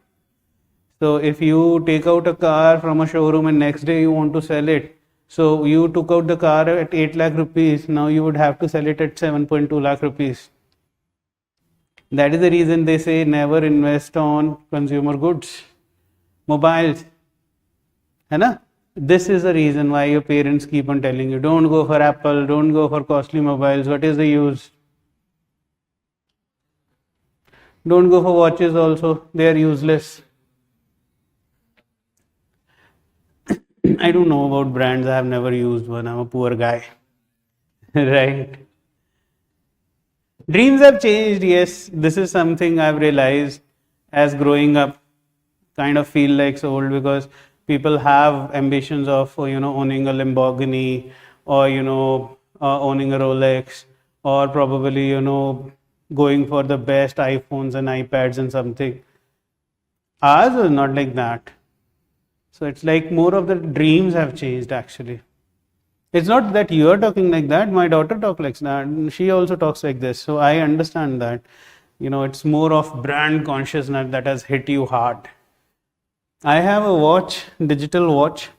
So if you take out a car from a showroom and next day you want to sell it, so you took out the car at 8 lakh rupees, now you would have to sell it at 7.2 lakh rupees. That is the reason they say never invest on consumer goods, mobiles, है ना? This is the reason why your parents keep on telling you, don't go for Apple, don't go for costly mobiles. What is the use? Don't go for watches also, they are useless. I don't know about brands, I have never used one, I'm a poor guy. Right? Dreams have changed, yes. This is something I've realized as growing up. Kind of feel like so old, because people have ambitions of owning a Lamborghini, or owning a Rolex, or probably, going for the best iPhones and iPads and something. Ours is not like that. So it's like more of the dreams have changed actually. It's not that you are talking like that. My daughter talks like that. She also talks like this. So I understand that. It's more of brand consciousness that has hit you hard. I have a watch, digital watch,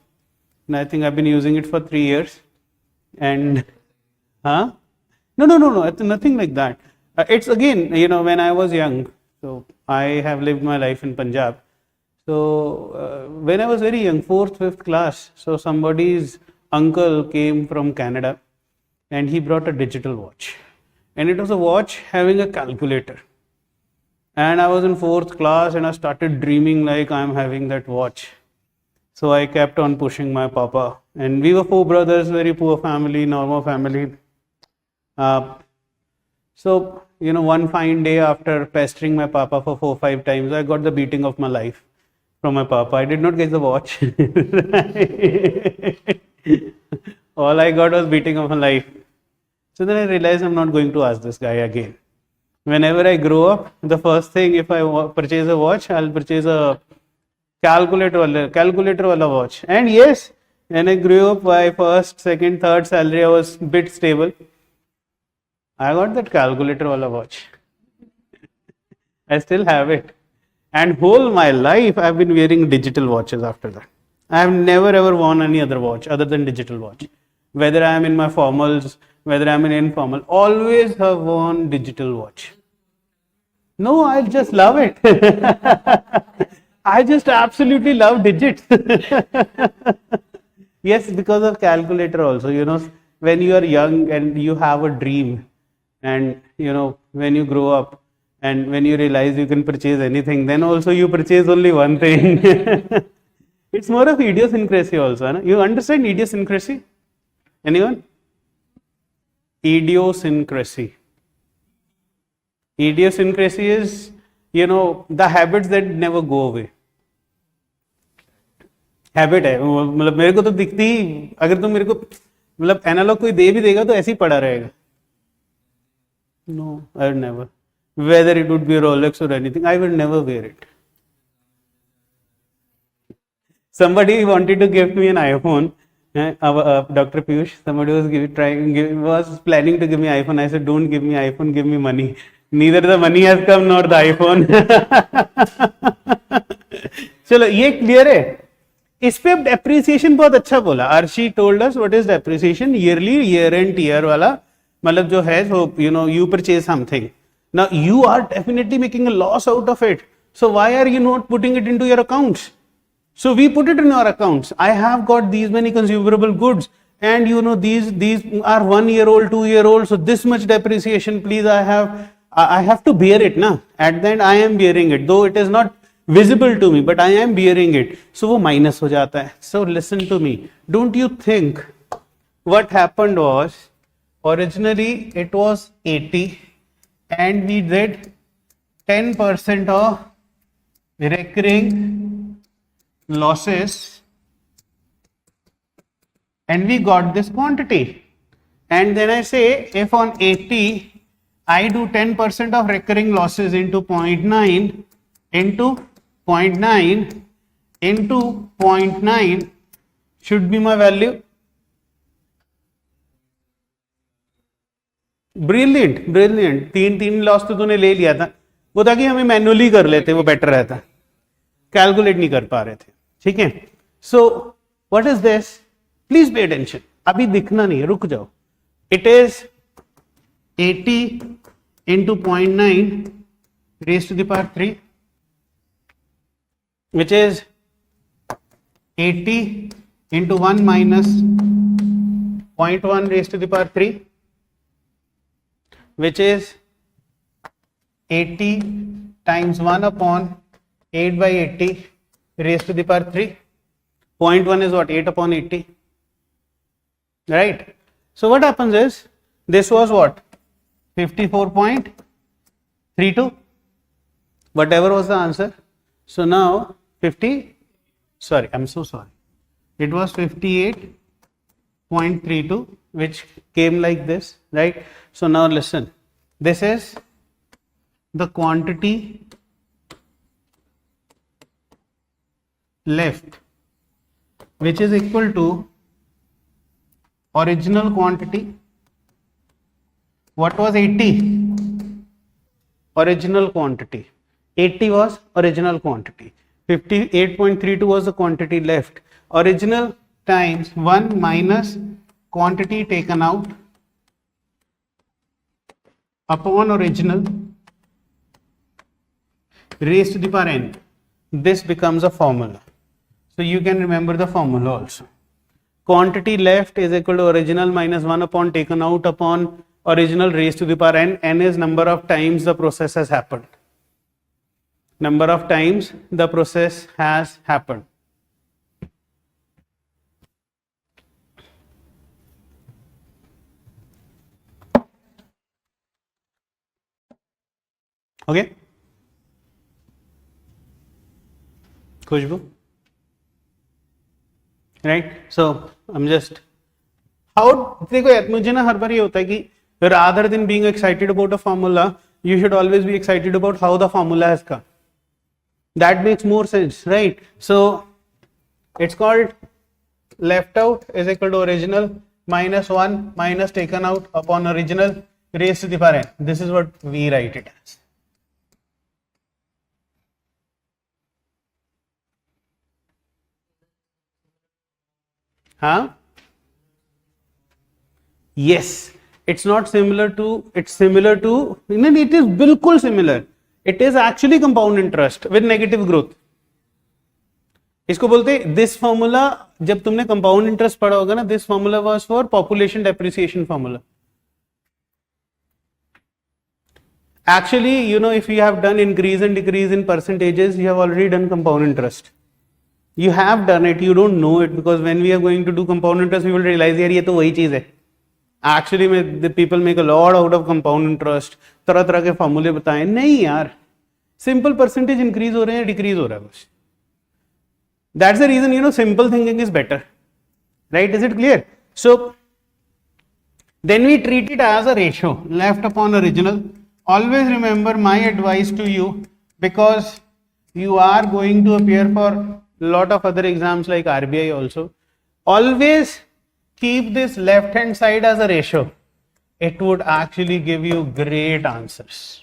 and I think I've been using it for 3 years. And, huh? No. It's nothing like that. It's again, when I was young. So I have lived my life in Punjab. So when I was very young, 4th, 5th class, so somebody's uncle came from Canada and he brought a digital watch. And it was a watch having a calculator. And I was in 4th class and I started dreaming like I'm having that watch. So I kept on pushing my papa. And we were 4 brothers, very poor family, normal family. So, one fine day after pestering my papa for 4-5 times, I got the beating of my life from my papa. I did not get the watch. All I got was beating of my life. So then I realized I'm not going to ask this guy again. Whenever I grow up, the first thing, if I purchase a watch, I'll purchase a calculator wala watch. And yes, when I grew up, my first, second, third salary, I was a bit stable. I got that calculator wala watch. I still have it. And whole my life, I've been wearing digital watches after that. I have never ever worn any other watch other than digital watch. Whether I am in my formals, whether I am in informal, always have worn digital watch. No, I just love it. I just absolutely love digits. Yes, because of calculator also, when you are young and you have a dream and, when you grow up and when you realize you can purchase anything, then also you purchase only one thing. It's more of idiosyncrasy also. No? You understand idiosyncrasy? Anyone? Idiosyncrasy. Idiosyncrasy is, the habits that never go away. Habit है, मतलब मेरे को तो दिखती, अगर तुम मेरे को मतलब एनालॉग कोई दे भी देगा तो ऐसे ही पड़ा रहेगा. No, I would never. Whether it would be a Rolex or anything, I would never wear it. Somebody wanted to gift me an iPhone. Dr. Piyush, somebody was planning to give me iPhone. I said, don't give me iPhone, give me money. Neither the money has come nor the iPhone. चलो ये clear है. इस पे depreciation बहुत अच्छा बोला. Arshi told us what is depreciation. Yearly, year and year वाला मतलब जो है, so you purchase something. Now you are definitely making a loss out of it. So why are you not putting it into your accounts? So we put it in our accounts. I have got these many consumable goods, and these are 1 year old, 2 year old. So this much depreciation, please, I have to bear it, na. At the end, I am bearing it, though it is not visible to me, but I am bearing it. So वो minus हो जाता है. So listen to me. Don't you think what happened was originally it was 80, and we did 10% of recurring losses, and we got this quantity. And then I say if on 80 I do 10% of recurring losses into 0.9 into 0.9 into 0.9 should be my value. Brilliant. तीन loss तो तूने ले लिया था. वो था कि हमें मैन्युअली कर लेते, वो बेटर रहता. कैलकुलेट नहीं कर पा रहे थे. ठीक है. So what is this? Please pay attention. अभी दिखना नहीं है, रुक जाओ. It is 80 into 0.9 raised to the power 3, which is 80 into 1 minus 0.1 raised to the power 3, which is 80 times 1 upon 8 by 80 raised to the power 3. 0.1 is what? 8 upon 80. Right? So what happens is, this was what? 54.32. Whatever was the answer. So now 50, sorry, I'm so sorry. It was 58.32. 0.32, which came like this, right? So now listen, this is the quantity left, which is equal to original quantity. What was 80? Original quantity. 80 was original quantity. 58.32 was the quantity left. Original times 1 minus quantity taken out upon original raised to the power n. This becomes a formula. So you can remember the formula also. Quantity left is equal to original minus 1 upon taken out upon original raised to the power n. N is number of times the process has happened. Number of times the process has happened. Okay? Khushbu? Right? So I'm just how देखो यार मुझे ना हर बार ये होता है कि rather than being excited about a formula, you should always be excited about how the formula has come. That makes more sense, right? So it's called left out is equal to original minus 1 minus taken out upon original raised to the power n. This is what we write it as. Huh? Yes, it's not similar to, it's similar to, it is bilkul similar. It is actually compound interest with negative growth. इसको बोलते this formula, जब तुमने compound interest पढ़ा होगा ना, this formula was for population depreciation formula. Actually, you know, if you have done increase and decrease in percentages, you have already done compound interest. You have done it, you don't know it, because when we are going to do compound interest, we will realize यार ये तो वही चीज है. Actually, the people make a lot out of compound interest. तरह तरह के फॉर्मूले बताएं. नहीं यार, सिंपल परसेंटेज इंक्रीज हो रहे हैं, डिक्रीज हो रहा है बस. That's the reason, you know, simple thinking is better, right? Is it clear? So then we treat it as a ratio, left upon original. Always remember my advice to you, because you are going to appear for a lot of other exams like RBI also. Always keep this left hand side as a ratio. It would actually give you great answers.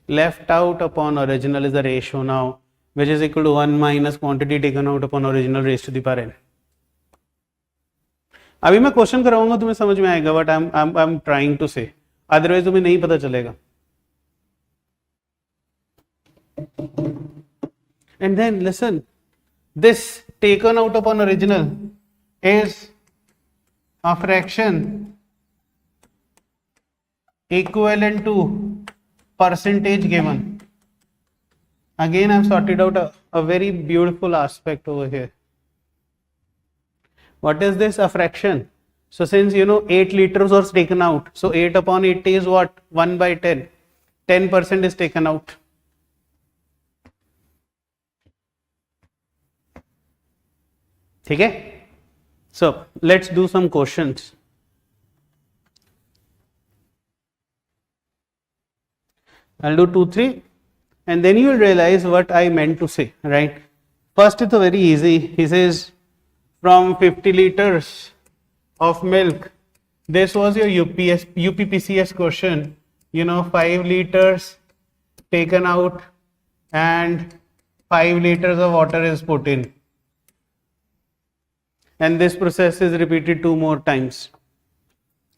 Left out upon original is the ratio now, which is equal to 1 minus quantity taken out upon original raised to the power n. अभी मैं question कराऊंगा, तुम्हें समझ में आएगा what I'm trying to say. Otherwise तुम्हें नहीं पता चलेगा. And then listen, this taken out upon original is a fraction equivalent to percentage given. Again, I've sorted out a very beautiful aspect over here. What is this? A fraction. So since you know 8 liters was taken out, so 8 upon 80 is what? 1 by 10. 10% is taken out. Okay? So let's do some questions. I'll do 2, 3, and then you will realize what I meant to say, right? First, it's very easy. He says, from 50 liters of milk, this was your UPPCS question, you know, 5 liters taken out and 5 liters of water is put in. And this process is repeated 2 more times.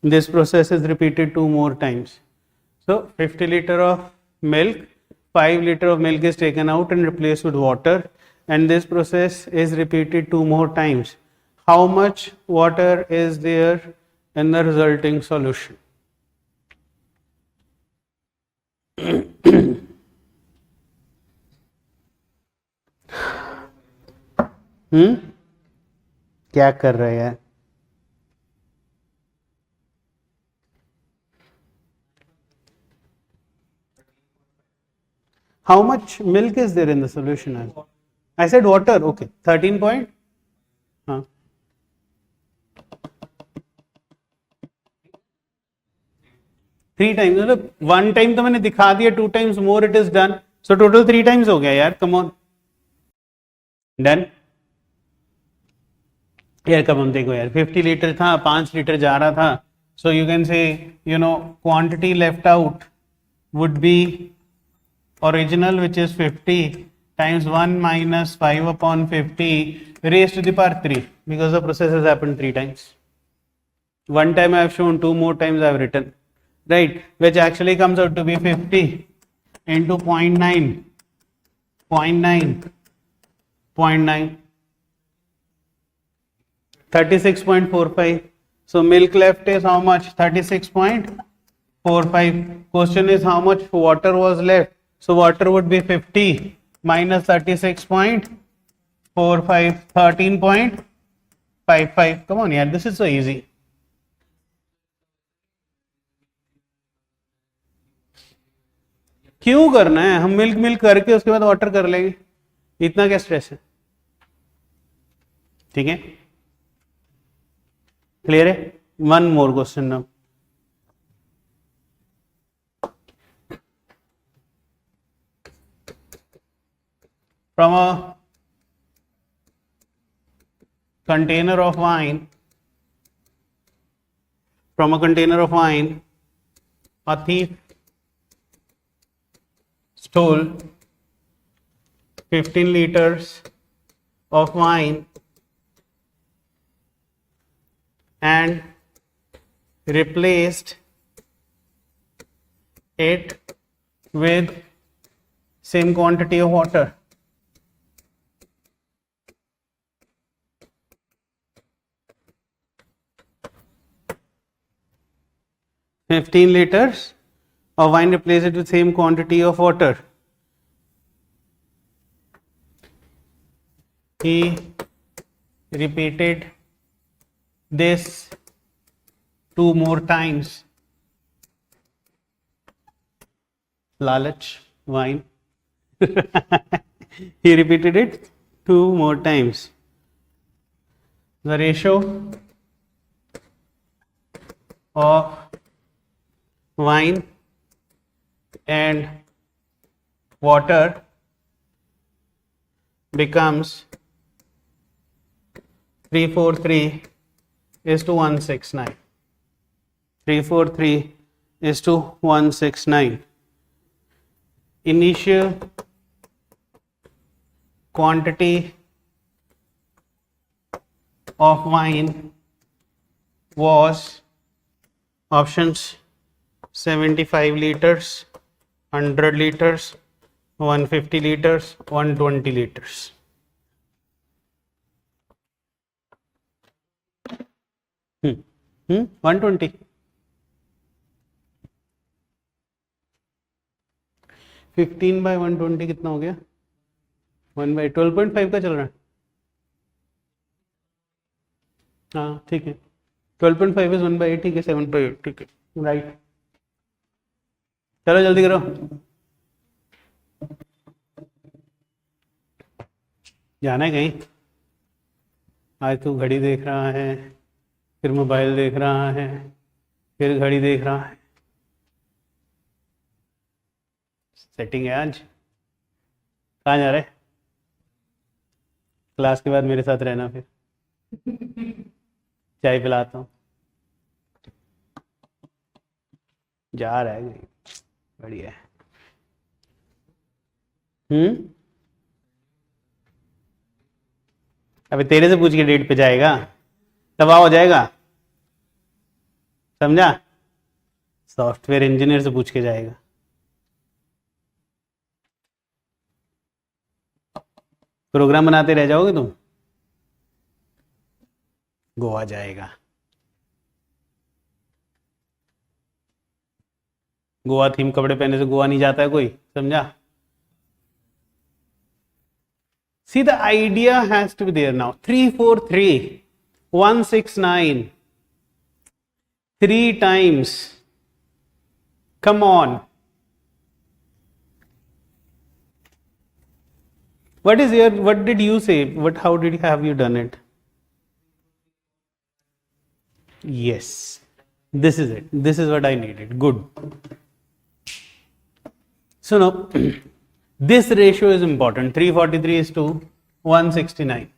This process is repeated 2 more times. So 50 liter of milk, 5 liter of milk is taken out and replaced with water, and this process is repeated 2 more times. How much water is there in the resulting solution? क्या कर रहे हैं? How much milk is there in the solution? I said water. Okay, 13 point. हाँ. 3 times मतलब 1 time तो मैंने दिखा दिया, 2 times more it is done, so total 3 times हो गया यार. Come on, done. यार कब हम देखो यार 50 लीटर था, 5 लीटर जा रहा था, so you can say quantity left out would be original, which is 50 times 1 minus 5 upon 50 raised to the power 3, because the process has happened 3 times. One time I have shown, 2 more times I have written, right, which actually comes out to be 50 into 0.9, 36.45. So milk left is how much? 36.45. Question is how much water was left? So water would be 50 minus 36.45, 13.55. Come on yaar, this is so easy. क्यों करना है? हम milk करके उसके बाद water कर लेंगे, इतना क्या स्ट्रेस है? ठीक है, क्लियर है? One more question now. From a container of wine, a thief stole 15 liters of wine and replaced it with same quantity of water. $15 liters of wine, replace it with same quantity of water. He repeated this 2 more times. Lalach, wine. He repeated it 2 more times. The ratio of wine and water becomes 343 is to 169. 343 is to 169. Initial quantity of wine was options 75 liters, 100 liters, 150 liters, 120 liters. 120. 15 by 120 कितना हो गया? 1 by 12.5 का चल रहा है. हाँ ठीक है, 12.5 is 1 by 8. ठीक है, 7 by 8. ठीक है, राइट. चलो जल्दी करो. जाना है कहीं? आज तू घड़ी देख रहा है, फिर मोबाइल देख रहा है, फिर घड़ी देख रहा है. सेटिंग है आज. कहाँ जा रहे? क्लास के बाद मेरे साथ रहना, फिर चाय पिलाता हूँ. जा रहा है, बढ़िया है. अबे तेरे से पूछ के डेट पे जाएगा, तबाह हो जाएगा, समझा? सॉफ्टवेयर इंजीनियर से पूछ के जाएगा. प्रोग्राम बनाते रह जाओगे तुम, गोवा जाएगा. गोवा थीम कपड़े पहने से गोवा नहीं जाता है कोई, समझा? See, the idea has to be there now. 343, 169, 3 times. Come on. what did you say? How did have you done it? Yes, this is it. This is what I needed. Good. So now, this ratio is important. 343 is to 169.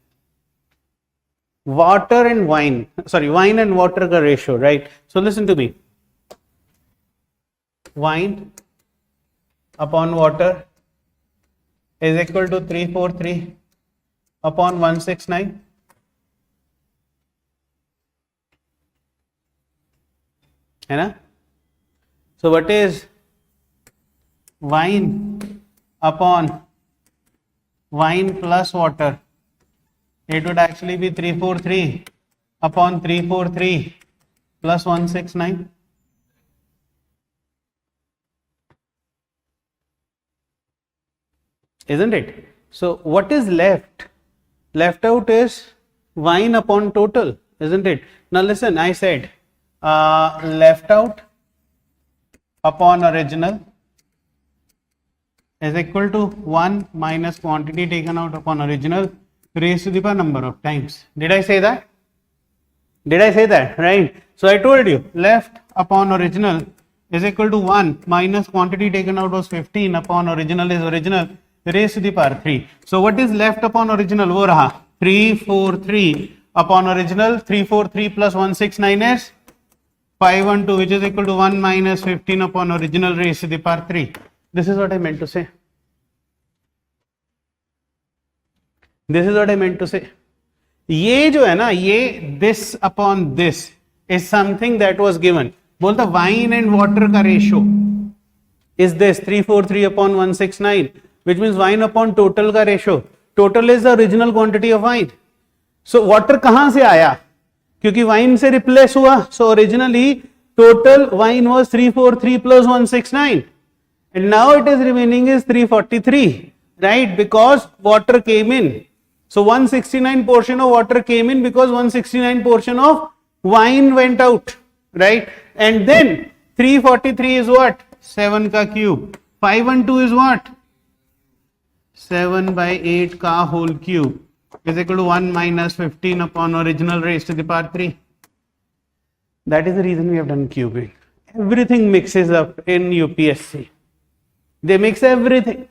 Water and wine, sorry, wine and water ka ratio, right? So listen to me. Wine upon water is equal to 343 upon 169. है ना? So what is wine upon wine plus water? It would actually be 343 upon 343 plus 169. Isn't it? So what is left? Left out is wine upon total, isn't it? Now listen, I said left out upon original is equal to 1 minus quantity taken out upon original raised to the power number of times. Did I say that? Did I say that? Right. So I told you left upon original is equal to 1 minus quantity taken out was 15 upon original is original raised to the power 3. So what is left upon original? वो रहा 343 upon original. 343 plus 169 is 512, which is equal to 1 minus 15 upon original raised to the power 3. This is what I meant to say. This is what I meant to say. ये जो है ना, ये this upon this is something that was given. बोलता wine and water का ratio is this 343 upon 169, which means wine upon total का ratio. Total is the original quantity of wine. So water कहाँ से आया? क्योंकि wine से replace हुआ. So originally total wine was 343 plus 169, and now it is remaining is 343, right? Because water came in. So 169 portion of water came in because 169 portion of wine went out, right? And then 343 is what? 7 ka cube. 512 is what? 7 by 8 ka whole cube is equal to 1 minus 15 upon original raised to the power 3. That is the reason we have done cubing. Everything mixes up in UPSC. They mix everything.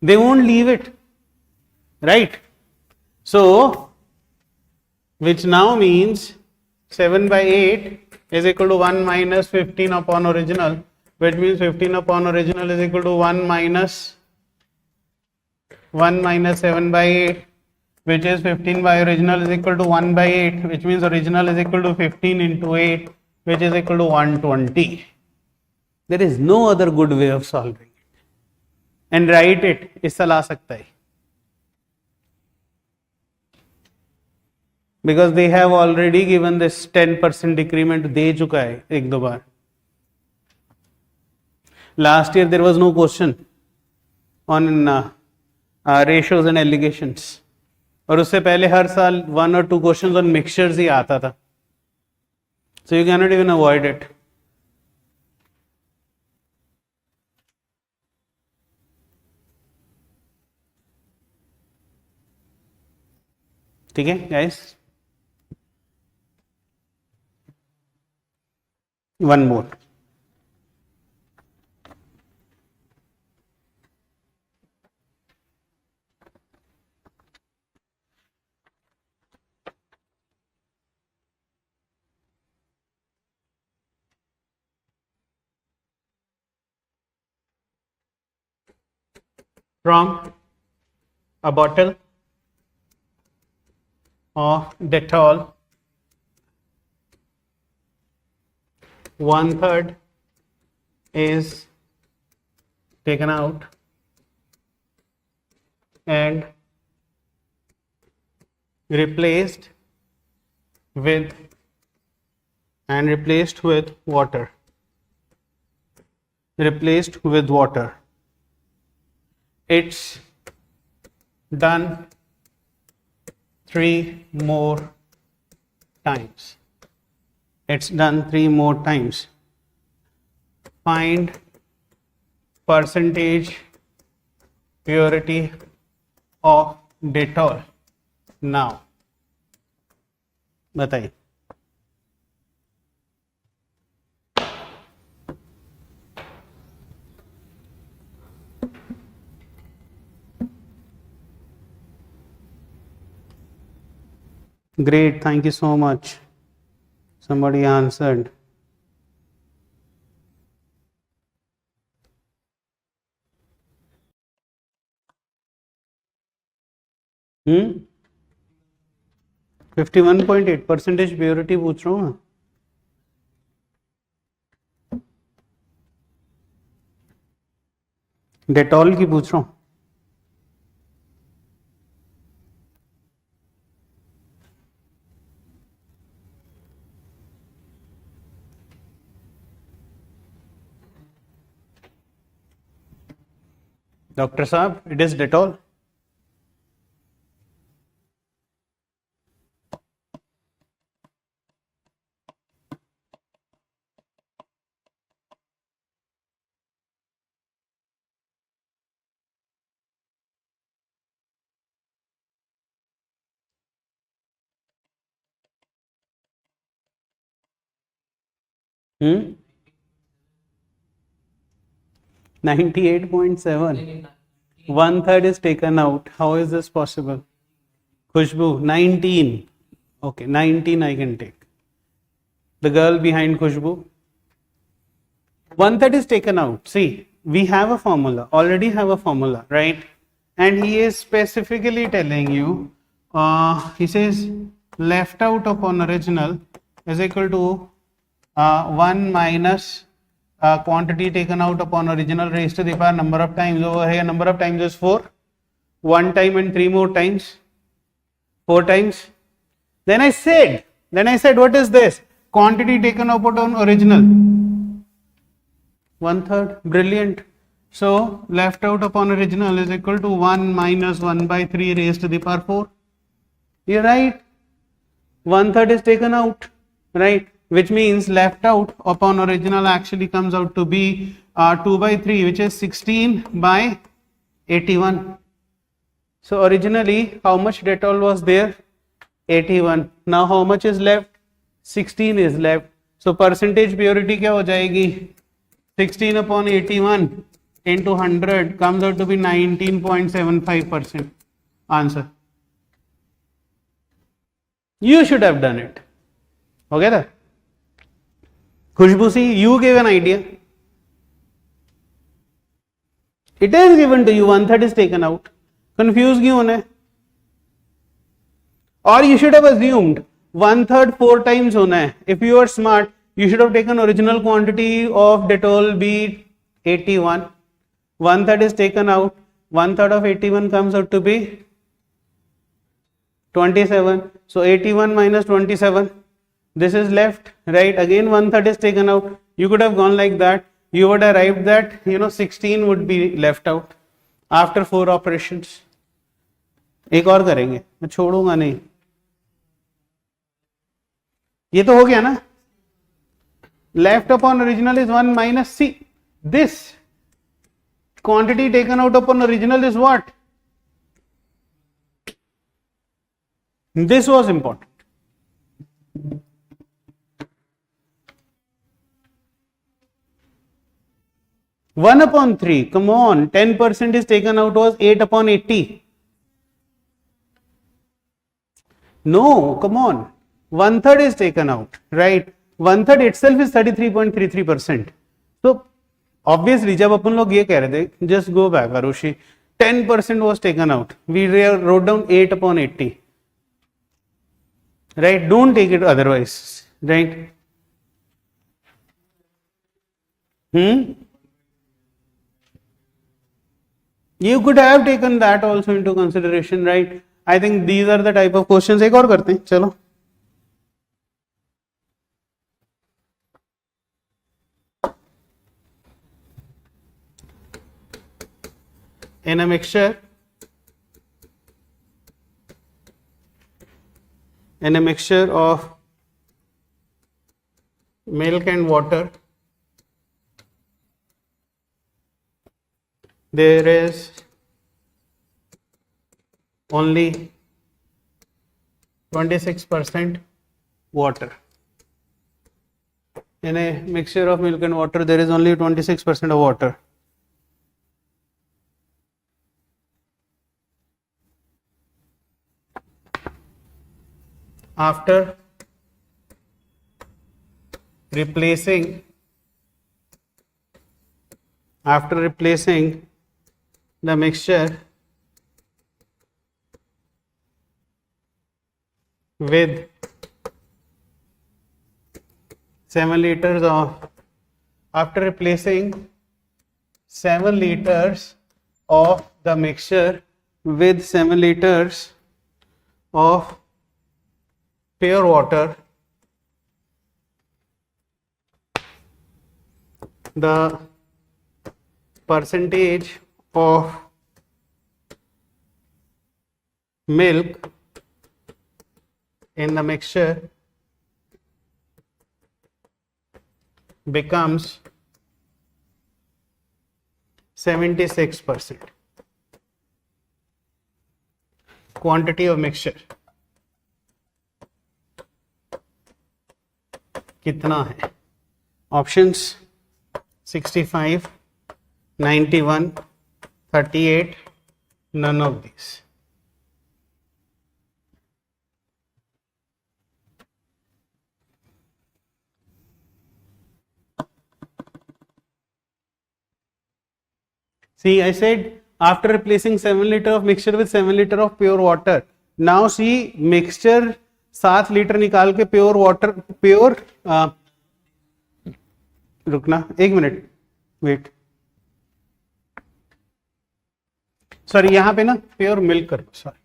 They won't leave it. Right? So, which now means 7 by 8 is equal to 1 minus 15 upon original, which means 15 upon original is equal to 1 minus 7 by 8, which is 15 by original is equal to 1 by 8, which means original is equal to 15 into 8, which is equal to 120. There is no other good way of solving it. And write it, इससे ला सकता है. Because they have already given this 10% decrement, दे चुका है एक दो बार. Last year there was no question on ratios and allegations. और उससे पहले हर साल 1 or 2 questions on mixtures ही आता था. So you cannot even avoid it. ठीक है guys? One more. From a bottle of Dettol, 1/3 is taken out and replaced with water. Replaced with water. It's done 3 more times. It's done 3 more times. Find percentage purity of Dettol. Now बताइए. Great, thank you so much. Somebody answered. Hmm? 51.8% purity पूछ रहा हूँ मैं. Dettol की पूछ रहा हूँ. Doctor साहब, it is Dettol. Hmm? 98.7. One third is taken out. How is this possible? Khushbu, 19. Okay, 19 I can take. The girl behind Khushbu. One third is taken out. See, we have a formula, already have a formula, right? And he is specifically telling you, he says left out upon original is equal to 1 minus quantity taken out upon original raised to the power number of times. Over here number of times is 4. 1 time and 3 more times. 4 times. Then I said, what is this? Quantity taken out upon original. 1/3. Brilliant. So left out upon original is equal to 1 minus 1 by 3 raised to the power 4. You're right. 1/3 is taken out, right? Which means left out upon original actually comes out to be 2 by 3, which is 16 by 81. So originally how much Dettol was there? 81. Now how much is left? 16 is left. So percentage purity क्या हो जाएगी? 16 upon 81 into 100 comes out to be 19.75%. Answer. You should have done it. Okay there. Khushbu, you gave an idea. It is given to you, 1/3 is taken out. Confused क्यों होना है? Or you should have assumed 1/3 4 times होना है. If you are smart, you should have taken original quantity of Dettol be 81. 1/3 is taken out. 1/3 of 81 comes out to be 27. So 81 minus 27. This is left, right? Again 1/3 is taken out. You could have gone like that. You would arrive that 16 would be left out after 4 operations. एक और करेंगे, मैं छोड़ूंगा नहीं. ये तो हो गया ना. Left upon original is 1 minus C. This quantity taken out upon original is what? This was important. One upon 3, come on, 10% is taken out was 8 upon 80. No, come on, 1/3 is taken out, right? 1/3 itself is 33.33%. So obviously जब अपन लोग ये कह रहे थे, just go back Rishi, 10% was taken out. We wrote down 8 upon 80. Right? Don't take it otherwise, right? You could have taken that also into consideration, right? I think these are the type of questions. एक और करते हैं, चलो. In a mixture of milk and water, there is only 26% water. In a mixture of milk and water, there is only 26% of water. After replacing the mixture with 7 liters of after replacing 7 liters of the mixture with 7 liters of pure water, the percentage of milk in the mixture becomes 76%. Quantity of mixture कितना है? Options 65, 91, 38, none of these. See, I said after replacing 7 liter of mixture with 7 liter of pure water. Now see, mixture 7 litre निकाल के pure water pure रुकना एक minute wait sorry यहां पे ना pure milk कर sorry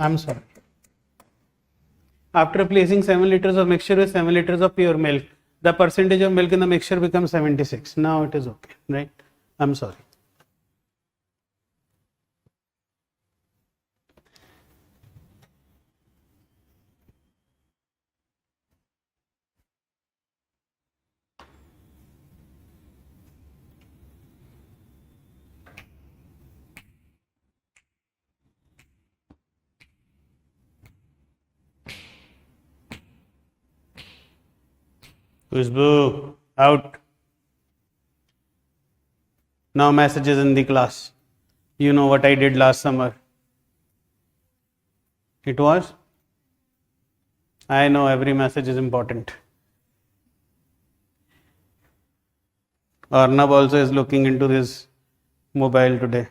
I am sorry after placing 7 liters of mixture with 7 liters of pure milk, the percentage of milk in the mixture becomes 76. Now it is okay, right? I'm sorry. Khushbu, out. Now messages in the class. You know what I did last summer. It was? I know every message is important. Arnab also is looking into his mobile today.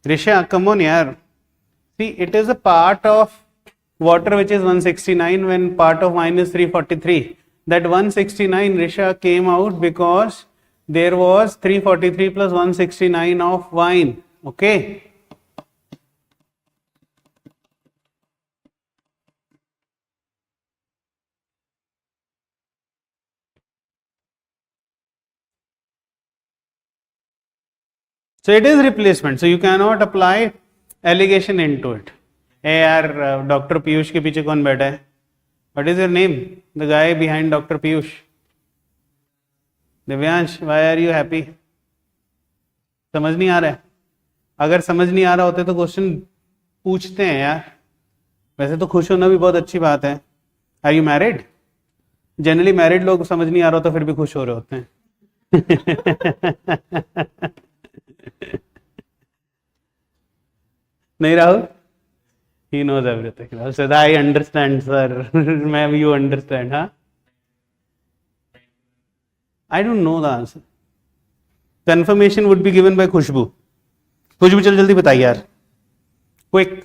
Rishi, come on, yaar. See, it is a part of water which is 169 when part of wine is 343. That 169 Risha came out because there was 343 plus 169 of wine. Okay. So it is replacement. So you cannot apply allegation into it. Hey यार doctor Piyush के पीछे कौन बैठा है? What is your name? The guy behind Dr. Piyush. Divyansh, why are you happy? समझ नहीं आ रहा है? अगर समझ नहीं आ रहा होता तो क्वेश्चन पूछते हैं यार. वैसे तो खुश होना भी बहुत अच्छी बात है. Are you married? Generally married लोग समझ नहीं आ रहा होता फिर भी खुश हो रहे होते हैं. नहीं Rahul? He knows everything. I said, I understand, sir. Ma'am, you understand, huh? I don't know the answer. Confirmation would be given by Khushbu. Khushbu, चल जल्दी बताइए यार. Quick.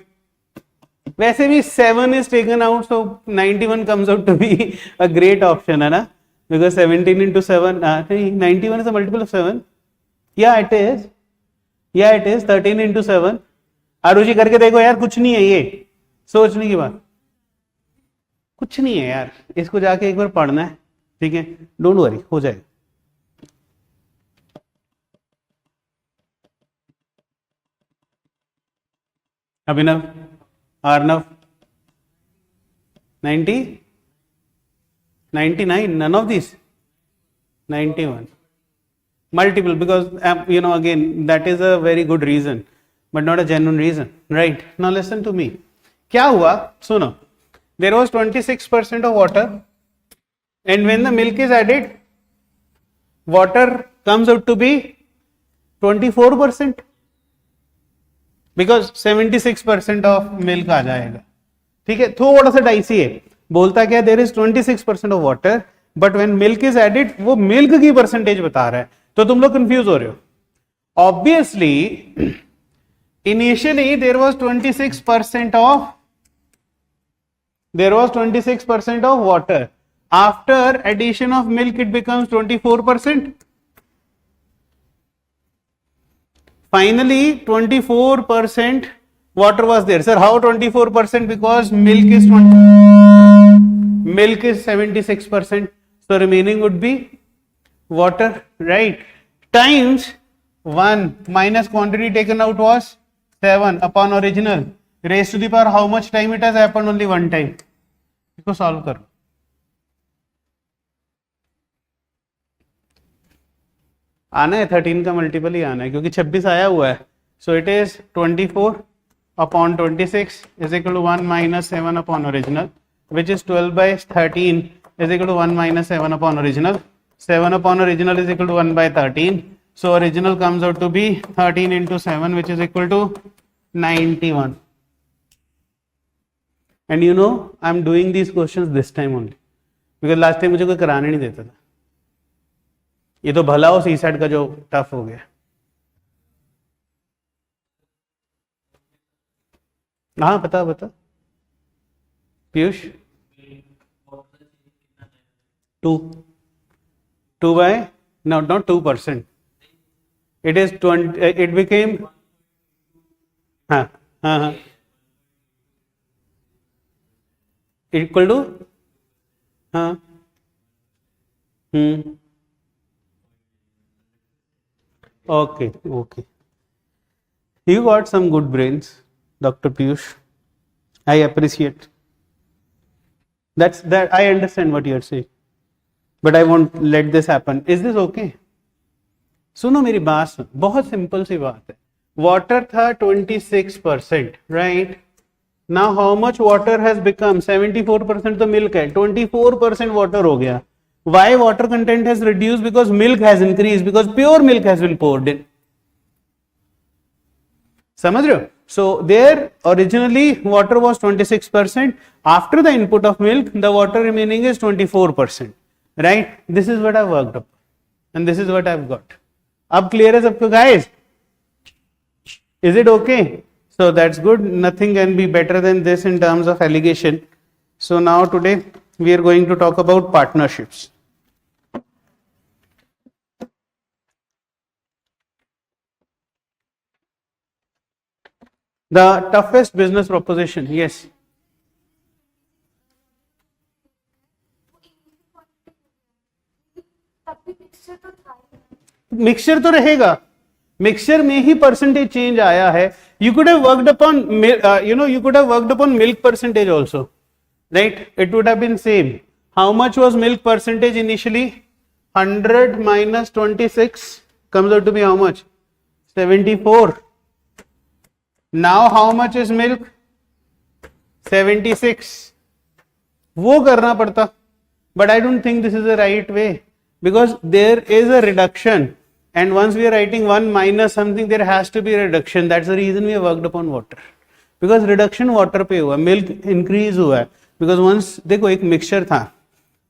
वैसे भी 7 is taken out, so 91 comes out to be a great option, है ना? Because 17 into 7, 91 is a multiple of 7. Yeah, it is. Yeah, it is. 13 into 7. Arushi करके देखो यार, कुछ नहीं है ये, सोचने की बात कुछ नहीं है यार. इसको जाके एक बार पढ़ना है, ठीक है? डोंट वरी, हो जाएगा. अभिनव, Arnav, 90 99, none of these. 91. Multiple, because again, that is a very good reason, but not a genuine reason, right? Now listen to me. क्या हुआ? सुनो. There was 26% of water, and when the milk is added, water comes out to be 24%, because 76% of milk आ जाएगा. ठीक है, थोड़ा सा dicey है. बोलता क्या, there is 26% of water, but when milk is added, वो मिल्क की परसेंटेज बता रहा है. तो तुम लोग कंफ्यूज हो रहे हो. Obviously initially there was 26% of water. After addition of milk it becomes 24%. Finally 24% water was there. Sir, how 24%? Because milk is 76%, so remaining would be water, right? Times 1 minus quantity taken out was 7 upon original, raised to the power how much time it has happened? Only one time. इसको solve करो. आना है 13 का multiple ही आना है, क्योंकि 26 आया हुआ है. So it is 24 upon 26 is equal to 1 minus 7 upon original, which is 12 by 13 is equal to 1 minus 7 upon original. 7 upon original is equal to 1 by 13. So original comes out to be 13 into 7, which is equal to 91. And you know, I am doing these questions this time only, because last time मुझे कोई कराने नहीं देता था. ये तो भला हो सी सेट का जो टफ हो गया. हाँ बता Piyush. 2 by not 2%. It is 20. It became हाँ equal to हाँ Okay. You got some good brains, Dr. Piyush. I appreciate. That I understand what you are saying, but I won't let this happen. Is this okay? सुनो मेरी बात सुन, बहुत simple सी बात है. Water था 26%, right? Now how much water has become? 74% तो milk है, 24% water हो गया. Why water content has reduced? Because milk has increased, because pure milk has been poured in. समझ रहे हो? So there originally water was 26%. After the input of milk, the water remaining is 24%. Right? This is what I worked up, and this is what I've got. अब clear है सबको guys? Is it okay? So that's good. Nothing can be better than this in terms of allegation. So now today we are going to talk about partnerships. The toughest business proposition, yes. Mixture तो रहेगा, mixture में ही percentage change आया है. You could have worked upon milk percentage also, right? It would have been same. How much was milk percentage initially? 100 minus 26 comes out to be how much? 74. Now how much is milk? 76. वो करना पड़ता, but I don't think this is the right way, because there is a reduction, and once we are writing 1 minus something, there has to be a reduction. That's the reason we have worked upon water, because reduction water पे हुआ, milk increase हुआ है. Because once देखो एक mixture था,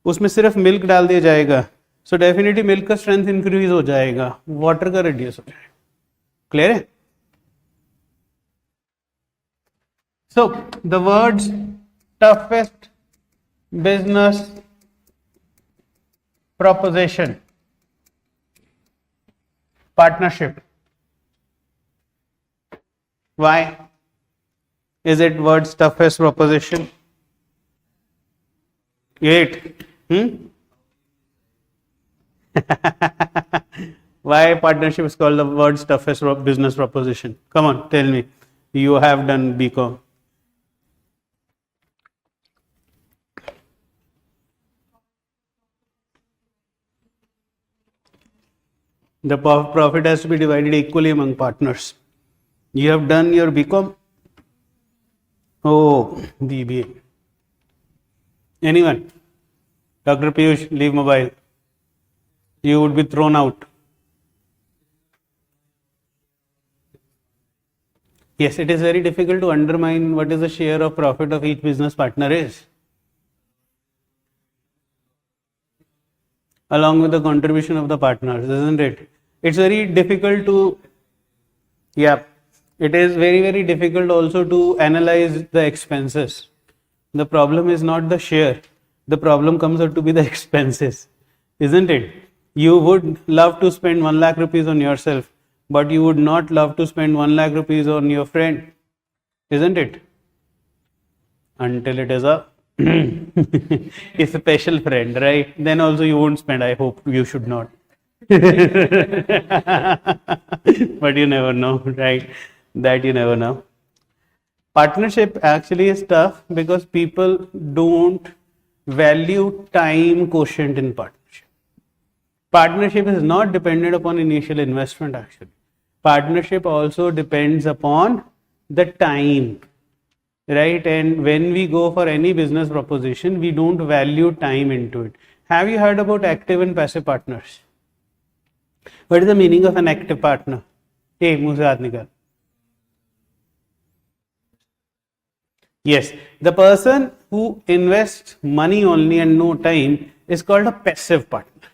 उसमें सिर्फ milk डाल दिया जाएगा, so definitely milk का strength increase हो जाएगा, water का reduce हो जाएगा. Clear है? So the words toughest business proposition, partnership. Why is it words toughest proposition? 8. Why partnership is called the world's toughest business proposition? Come on, tell me. You have done BCom. The profit has to be divided equally among partners. You have done your BCom? Oh, BBA. Anyone? Dr. Piyush, leave mobile. You would be thrown out. Yes, it is very difficult to undermine what is the share of profit of each business partner is, along with the contribution of the partners, isn't it? It's very difficult to, yeah, it is very, very difficult also to analyze the expenses. The problem is not the share, the problem comes out to be the expenses, isn't it? You would love to spend 1 lakh rupees on yourself, but you would not love to spend 1 lakh rupees on your friend, isn't it? Until it is a a special friend, right? Then also you won't spend. I hope you should not. But you never know, right? That you never know. Partnership actually is tough because people don't value time quotient in partnership. Partnership is not dependent upon initial investment actually. Partnership also depends upon the time, right? And when we go for any business proposition, we don't value time into it. Have you heard about active and passive partners? What is the meaning of an active partner? Hey, मुंह से हाथ निकाल. Yes, the person who invests money only and no time is called a passive partner.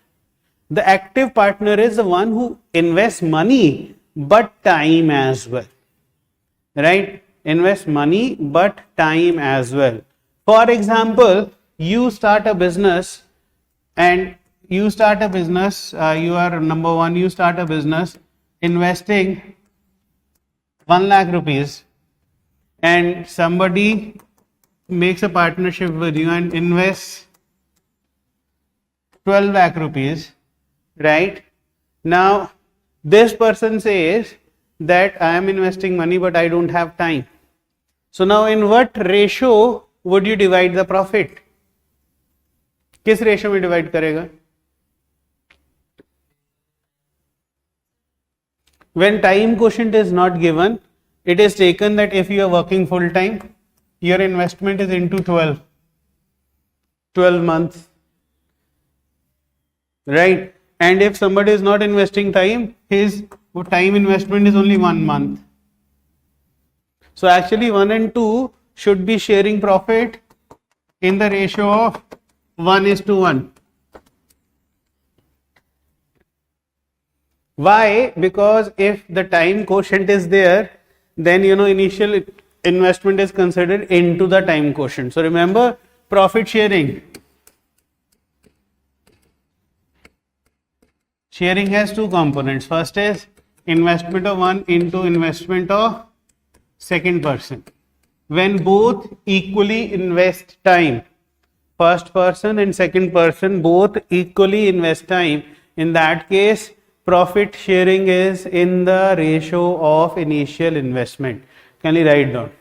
The active partner is the one who invests money but time as well, right? Invest money but time as well. For example, you start a business and you start a business, you are number one, you start a business investing 1 lakh rupees and somebody makes a partnership with you and invests 12 lakh rupees, right? Now, this person says that I am investing money but I don't have time. So now in what ratio would you divide the profit? किस ratio में divide करेगा? When time quotient is not given, it is taken that if you are working full time, your investment is into 12 months, right? And if somebody is not investing time, his time investment is only 1 month. So actually 1 and 2 should be sharing profit in the ratio of 1:1. Why? Because if the time quotient is there, then initial investment is considered into the time quotient. So remember, profit sharing. Sharing has two components. First is investment of one into investment of second person. When both equally invest time, first person and second person both equally invest time, in that case profit sharing is in the ratio of initial investment. Can you write down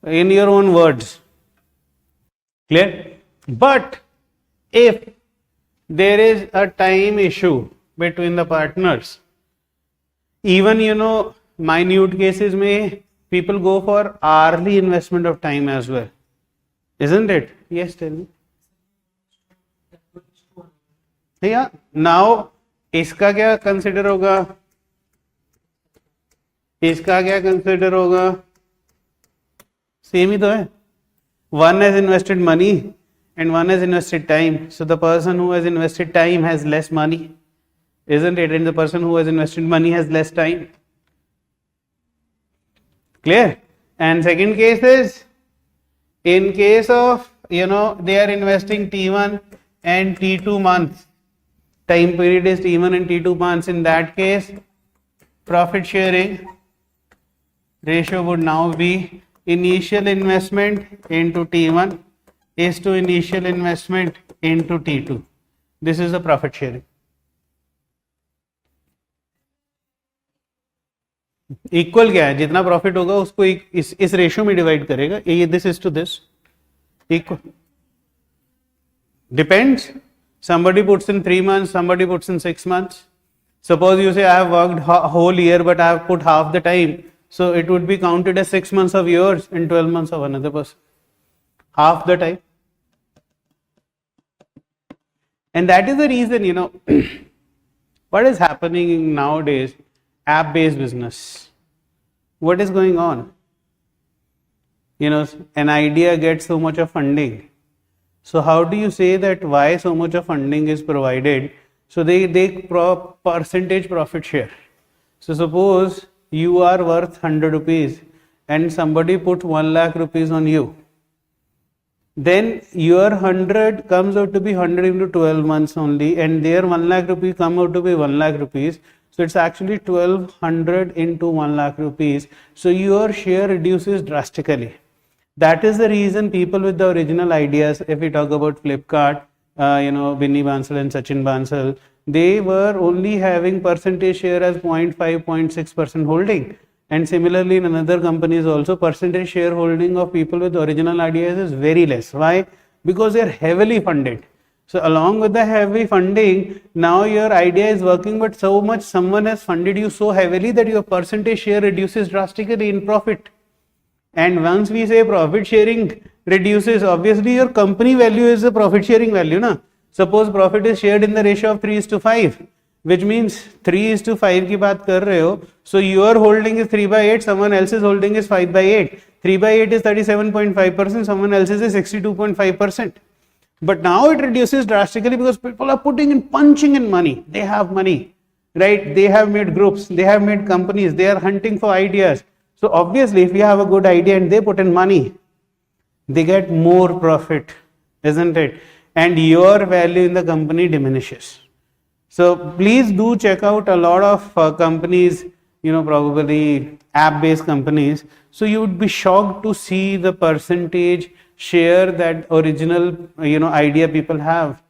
in your own words? Clear? But if there is a time issue between the partners, even minute cases may people go for hourly investment of time as well, isn't it? Yes, tell me. Yeah, now इसका क्या consider होगा? इसका क्या consider होगा? Same ही तो है. One has invested money and one has invested time. So the person who has invested time has less money, isn't it? And the person who has invested money has less time. Clear? And second case is, in case of they are investing T1 and T2 months. Time period is T1 and T2 months. In that case, profit sharing ratio would now be initial investment into T1 is to initial investment into T2. This is the profit sharing. Equal क्या है? जितना profit होगा उसको इस ratio में divide करेगा. ये this is to this equal. Depends. Somebody puts in 3 months, somebody puts in 6 months. Suppose you say I have worked a whole year but I have put half the time. So it would be counted as 6 months of yours and 12 months of another person. Half the time. And that is the reason, what is happening nowadays, app-based business. What is going on? An idea gets so much of funding. So how do you say that why so much of funding is provided? So they percentage profit share. So suppose you are worth 100 rupees and somebody put 1 lakh rupees on you. Then your 100 comes out to be 100 into 12 months only, and their 1 lakh rupees come out to be 1 lakh rupees. So it's actually 1200 into 1 lakh rupees. So your share reduces drastically. That is the reason people with the original ideas, if we talk about Flipkart, Binny Bansal and Sachin Bansal, they were only having percentage share as 0.5, 0.6% holding. And similarly in another companies also, percentage shareholding of people with original ideas is very less. Why? Because they are heavily funded. So along with the heavy funding, now your idea is working, but so much someone has funded you so heavily that your percentage share reduces drastically in profit. And once we say profit sharing reduces, obviously your company value is the profit sharing value. Na? Suppose profit is shared in the ratio of 3:5, which means 3:5 की बात कर रहे हो. So your holding is 3/8, someone else's holding is 5/8. 3/8 is 37.5%, someone else's is 62.5%. But now it reduces drastically because people are punching in money. They have money, right? They have made groups, they have made companies, they are hunting for ideas. So obviously if you have a good idea and they put in money, they get more profit, isn't it? And your value in the company diminishes. So please do check out a lot of companies, probably app-based companies. So you would be shocked to see the percentage share that original, idea people have,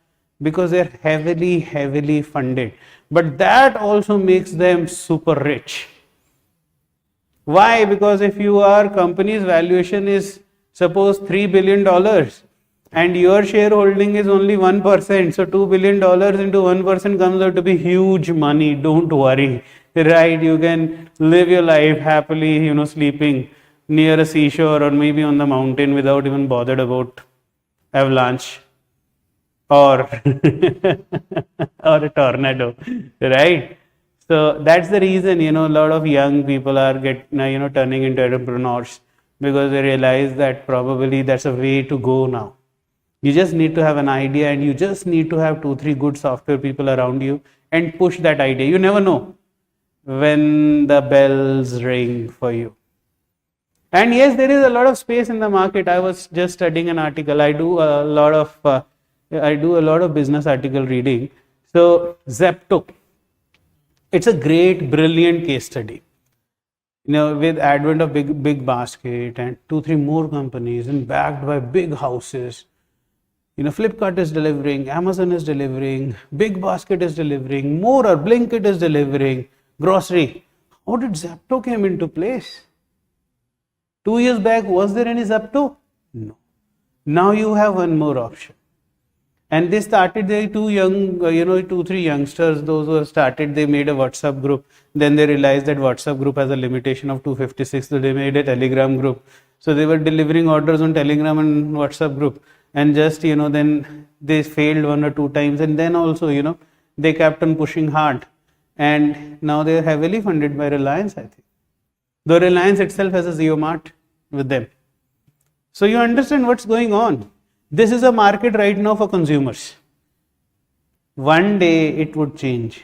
because they're heavily funded. But that also makes them super rich. Why? Because if your company's valuation is suppose $3 billion and your shareholding is only 1%, so $2 billion into 1% comes out to be huge money. Don't worry, right? You can live your life happily, sleeping near a seashore or maybe on the mountain without even bothered about avalanche or or a tornado, right? So that's the reason, a lot of young people are turning into entrepreneurs, because they realize that probably that's a way to go now. You just need to have an idea, and you just need to have 2-3 good software people around you and push that idea. You never know when the bells ring for you. And yes, there is a lot of space in the market. I was just studying an article. I do a lot of business article reading. So Zepto, it's a great, brilliant case study. With advent of big basket and 2-3 more companies and backed by big houses, Flipkart is delivering, Amazon is delivering, big basket is delivering, more or Blinkit is delivering, grocery. How did Zepto came into place? 2 years back, was there any Zepto? No. Now you have one more option. And they started, they 2-3 youngsters, those who have started, they made a WhatsApp group. Then they realized that WhatsApp group has a limitation of 256, so they made a Telegram group. So they were delivering orders on Telegram and WhatsApp group. And just, then they failed 1 or 2 times. And then also, they kept on pushing hard. And now they are heavily funded by Reliance, I think. Though Reliance itself has a JioMart with them. So you understand what's going on. This is a market right now for consumers. One day it would change.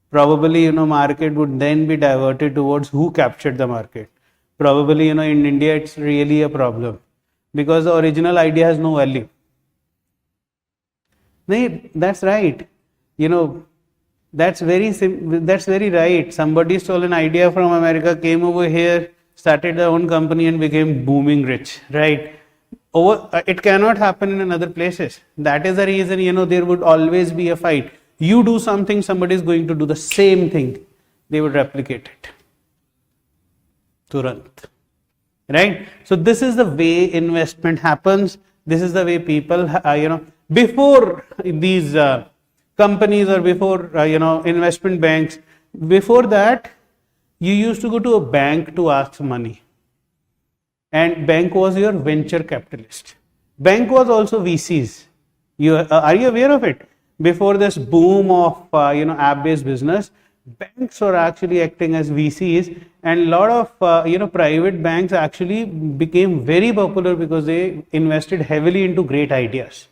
Probably, market would then be diverted towards who captured the market. Probably, in India, it's really a problem because the original idea has no value. That's right. That's very right. Somebody stole an idea from America, came over here, started their own company and became booming rich, right? It cannot happen in other places. That is the reason, there would always be a fight. You do something, somebody is going to do the same thing. They would replicate it. Turant. Right? So this is the way investment happens. This is the way people, before these companies or before investment banks, before that you used to go to a bank to ask money, and bank was your venture capitalist. Bank was also VCs. Are you aware of it? Before this boom of app based business, banks were actually acting as VCs, and a lot of private banks actually became very popular because they invested heavily into great ideas.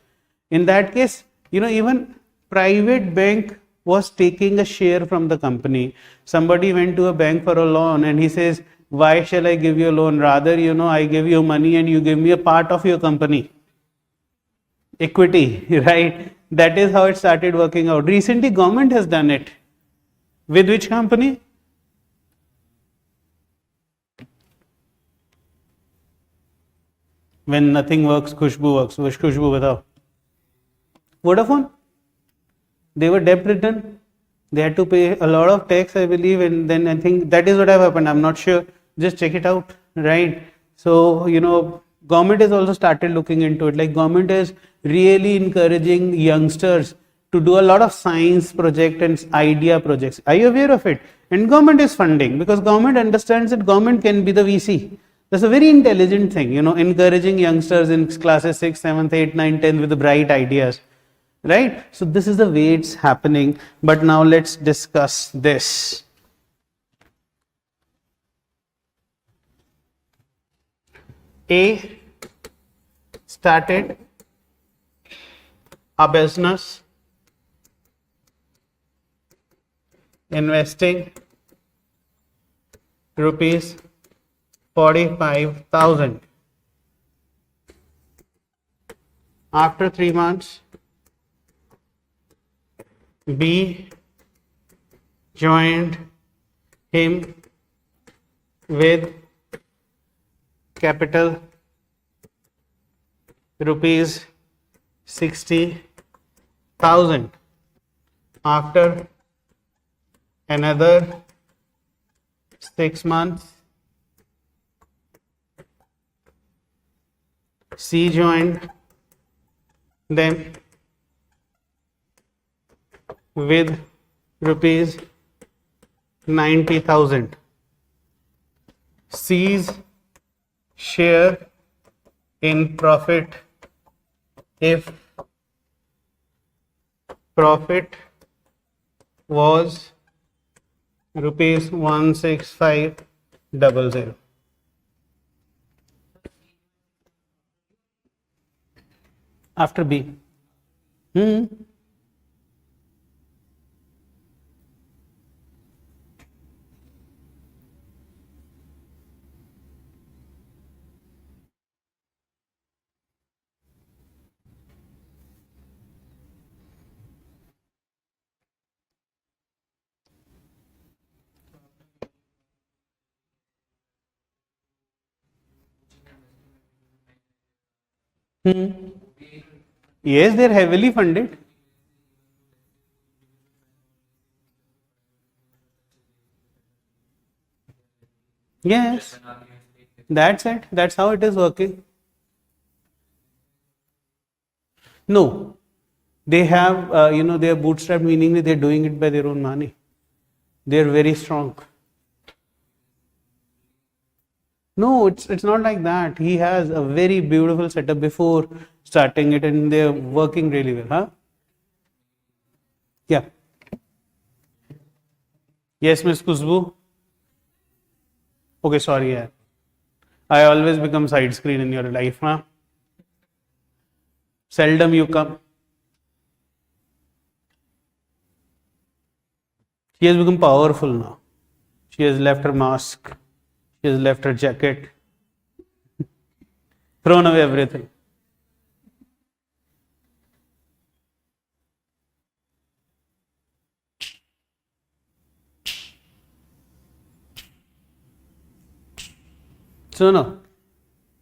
In that case, even private bank was taking a share from the company. Somebody went to a bank for a loan and he says, why shall I give you a loan? Rather, I give you money and you give me a part of your company. Equity, right? That is how it started working out. Recently, government has done it. With which company? When nothing works, Khushbu works. Which Khushbu batao? Vodafone? They were debt ridden. They had to pay a lot of tax, I believe, and then I think that is what have happened. I'm not sure. Just check it out, right? So, government has also started looking into it. Like government is really encouraging youngsters to do a lot of science project and idea projects. Are you aware of it? And government is funding because government understands that government can be the VC. That's a very intelligent thing, encouraging youngsters in classes 6, 7th, 8th, 9th, 10th with the bright ideas, right? So this is the way it's happening. But now let's discuss this. A started a business investing rupees 45,000. After 3 months, B joined him with capital rupees 60,000. After another 6 months, C joined them with rupees 90,000. C's share in profit, if profit was rupees 165,000. After B. Yes, they're heavily funded. Yes, that's it. That's how it is working. No, they have, they are bootstrapped, meaning that they're doing it by their own money. They're very strong. No, it's not like that. He has a very beautiful setup before starting it, and they're working really well, huh? Yeah. Yes, Miss Kuzbu. Okay, sorry, yeah. I always become side screen in your life, huh? Seldom you come. She has become powerful now. She has left her mask. She has left her jacket. Thrown away everything. So no.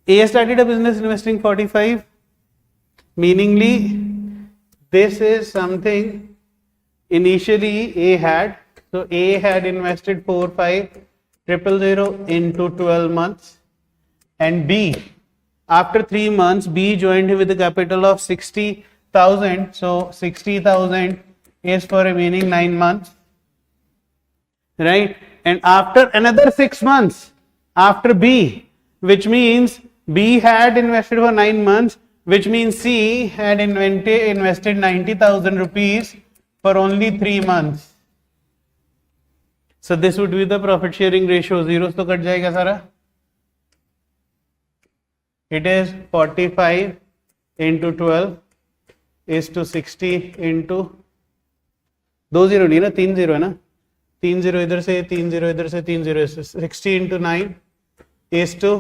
A started a business investing 45. Meaningly, this is something initially A had. So A had invested 45,000 into 12 months, and B, after 3 months, B joined him with a capital of 60,000. So 60,000 is for remaining 9 months, right? And after another 6 months after B, which means B had invested for 9 months, which means C had invested 90,000 rupees for only 3 months. So this would be the profit sharing ratio. Zeros to cut jayega sara. It is 45 into 12 is to 60 into 2 0 नहीं ना 3 0 है ना 3 0 इधर से 3 0 इधर से 3 0 60 into 9 is to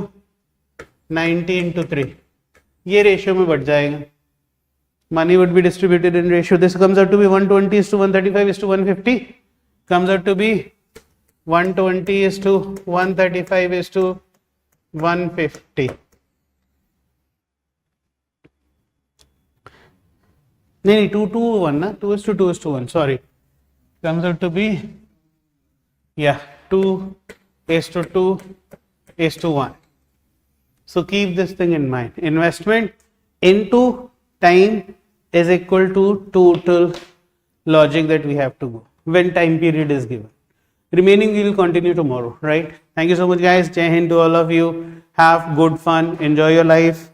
90 into 3. ये ratio में बढ़ जाएगा. Money would be distributed in ratio. This comes out to be 120 is to 135 is to 150. Comes out to be 120 is to 135 is to 150. नहीं 2 to 1 ना 2 is to 2 is to 1. Sorry. Comes out to be 2 is to 2 is to 1. So keep this thing in mind. Investment into time is equal to total logic that we have to go when time period is given. Remaining we will continue tomorrow, right? Thank you so much guys. Jai Hind to all of you. Have good fun. Enjoy your life.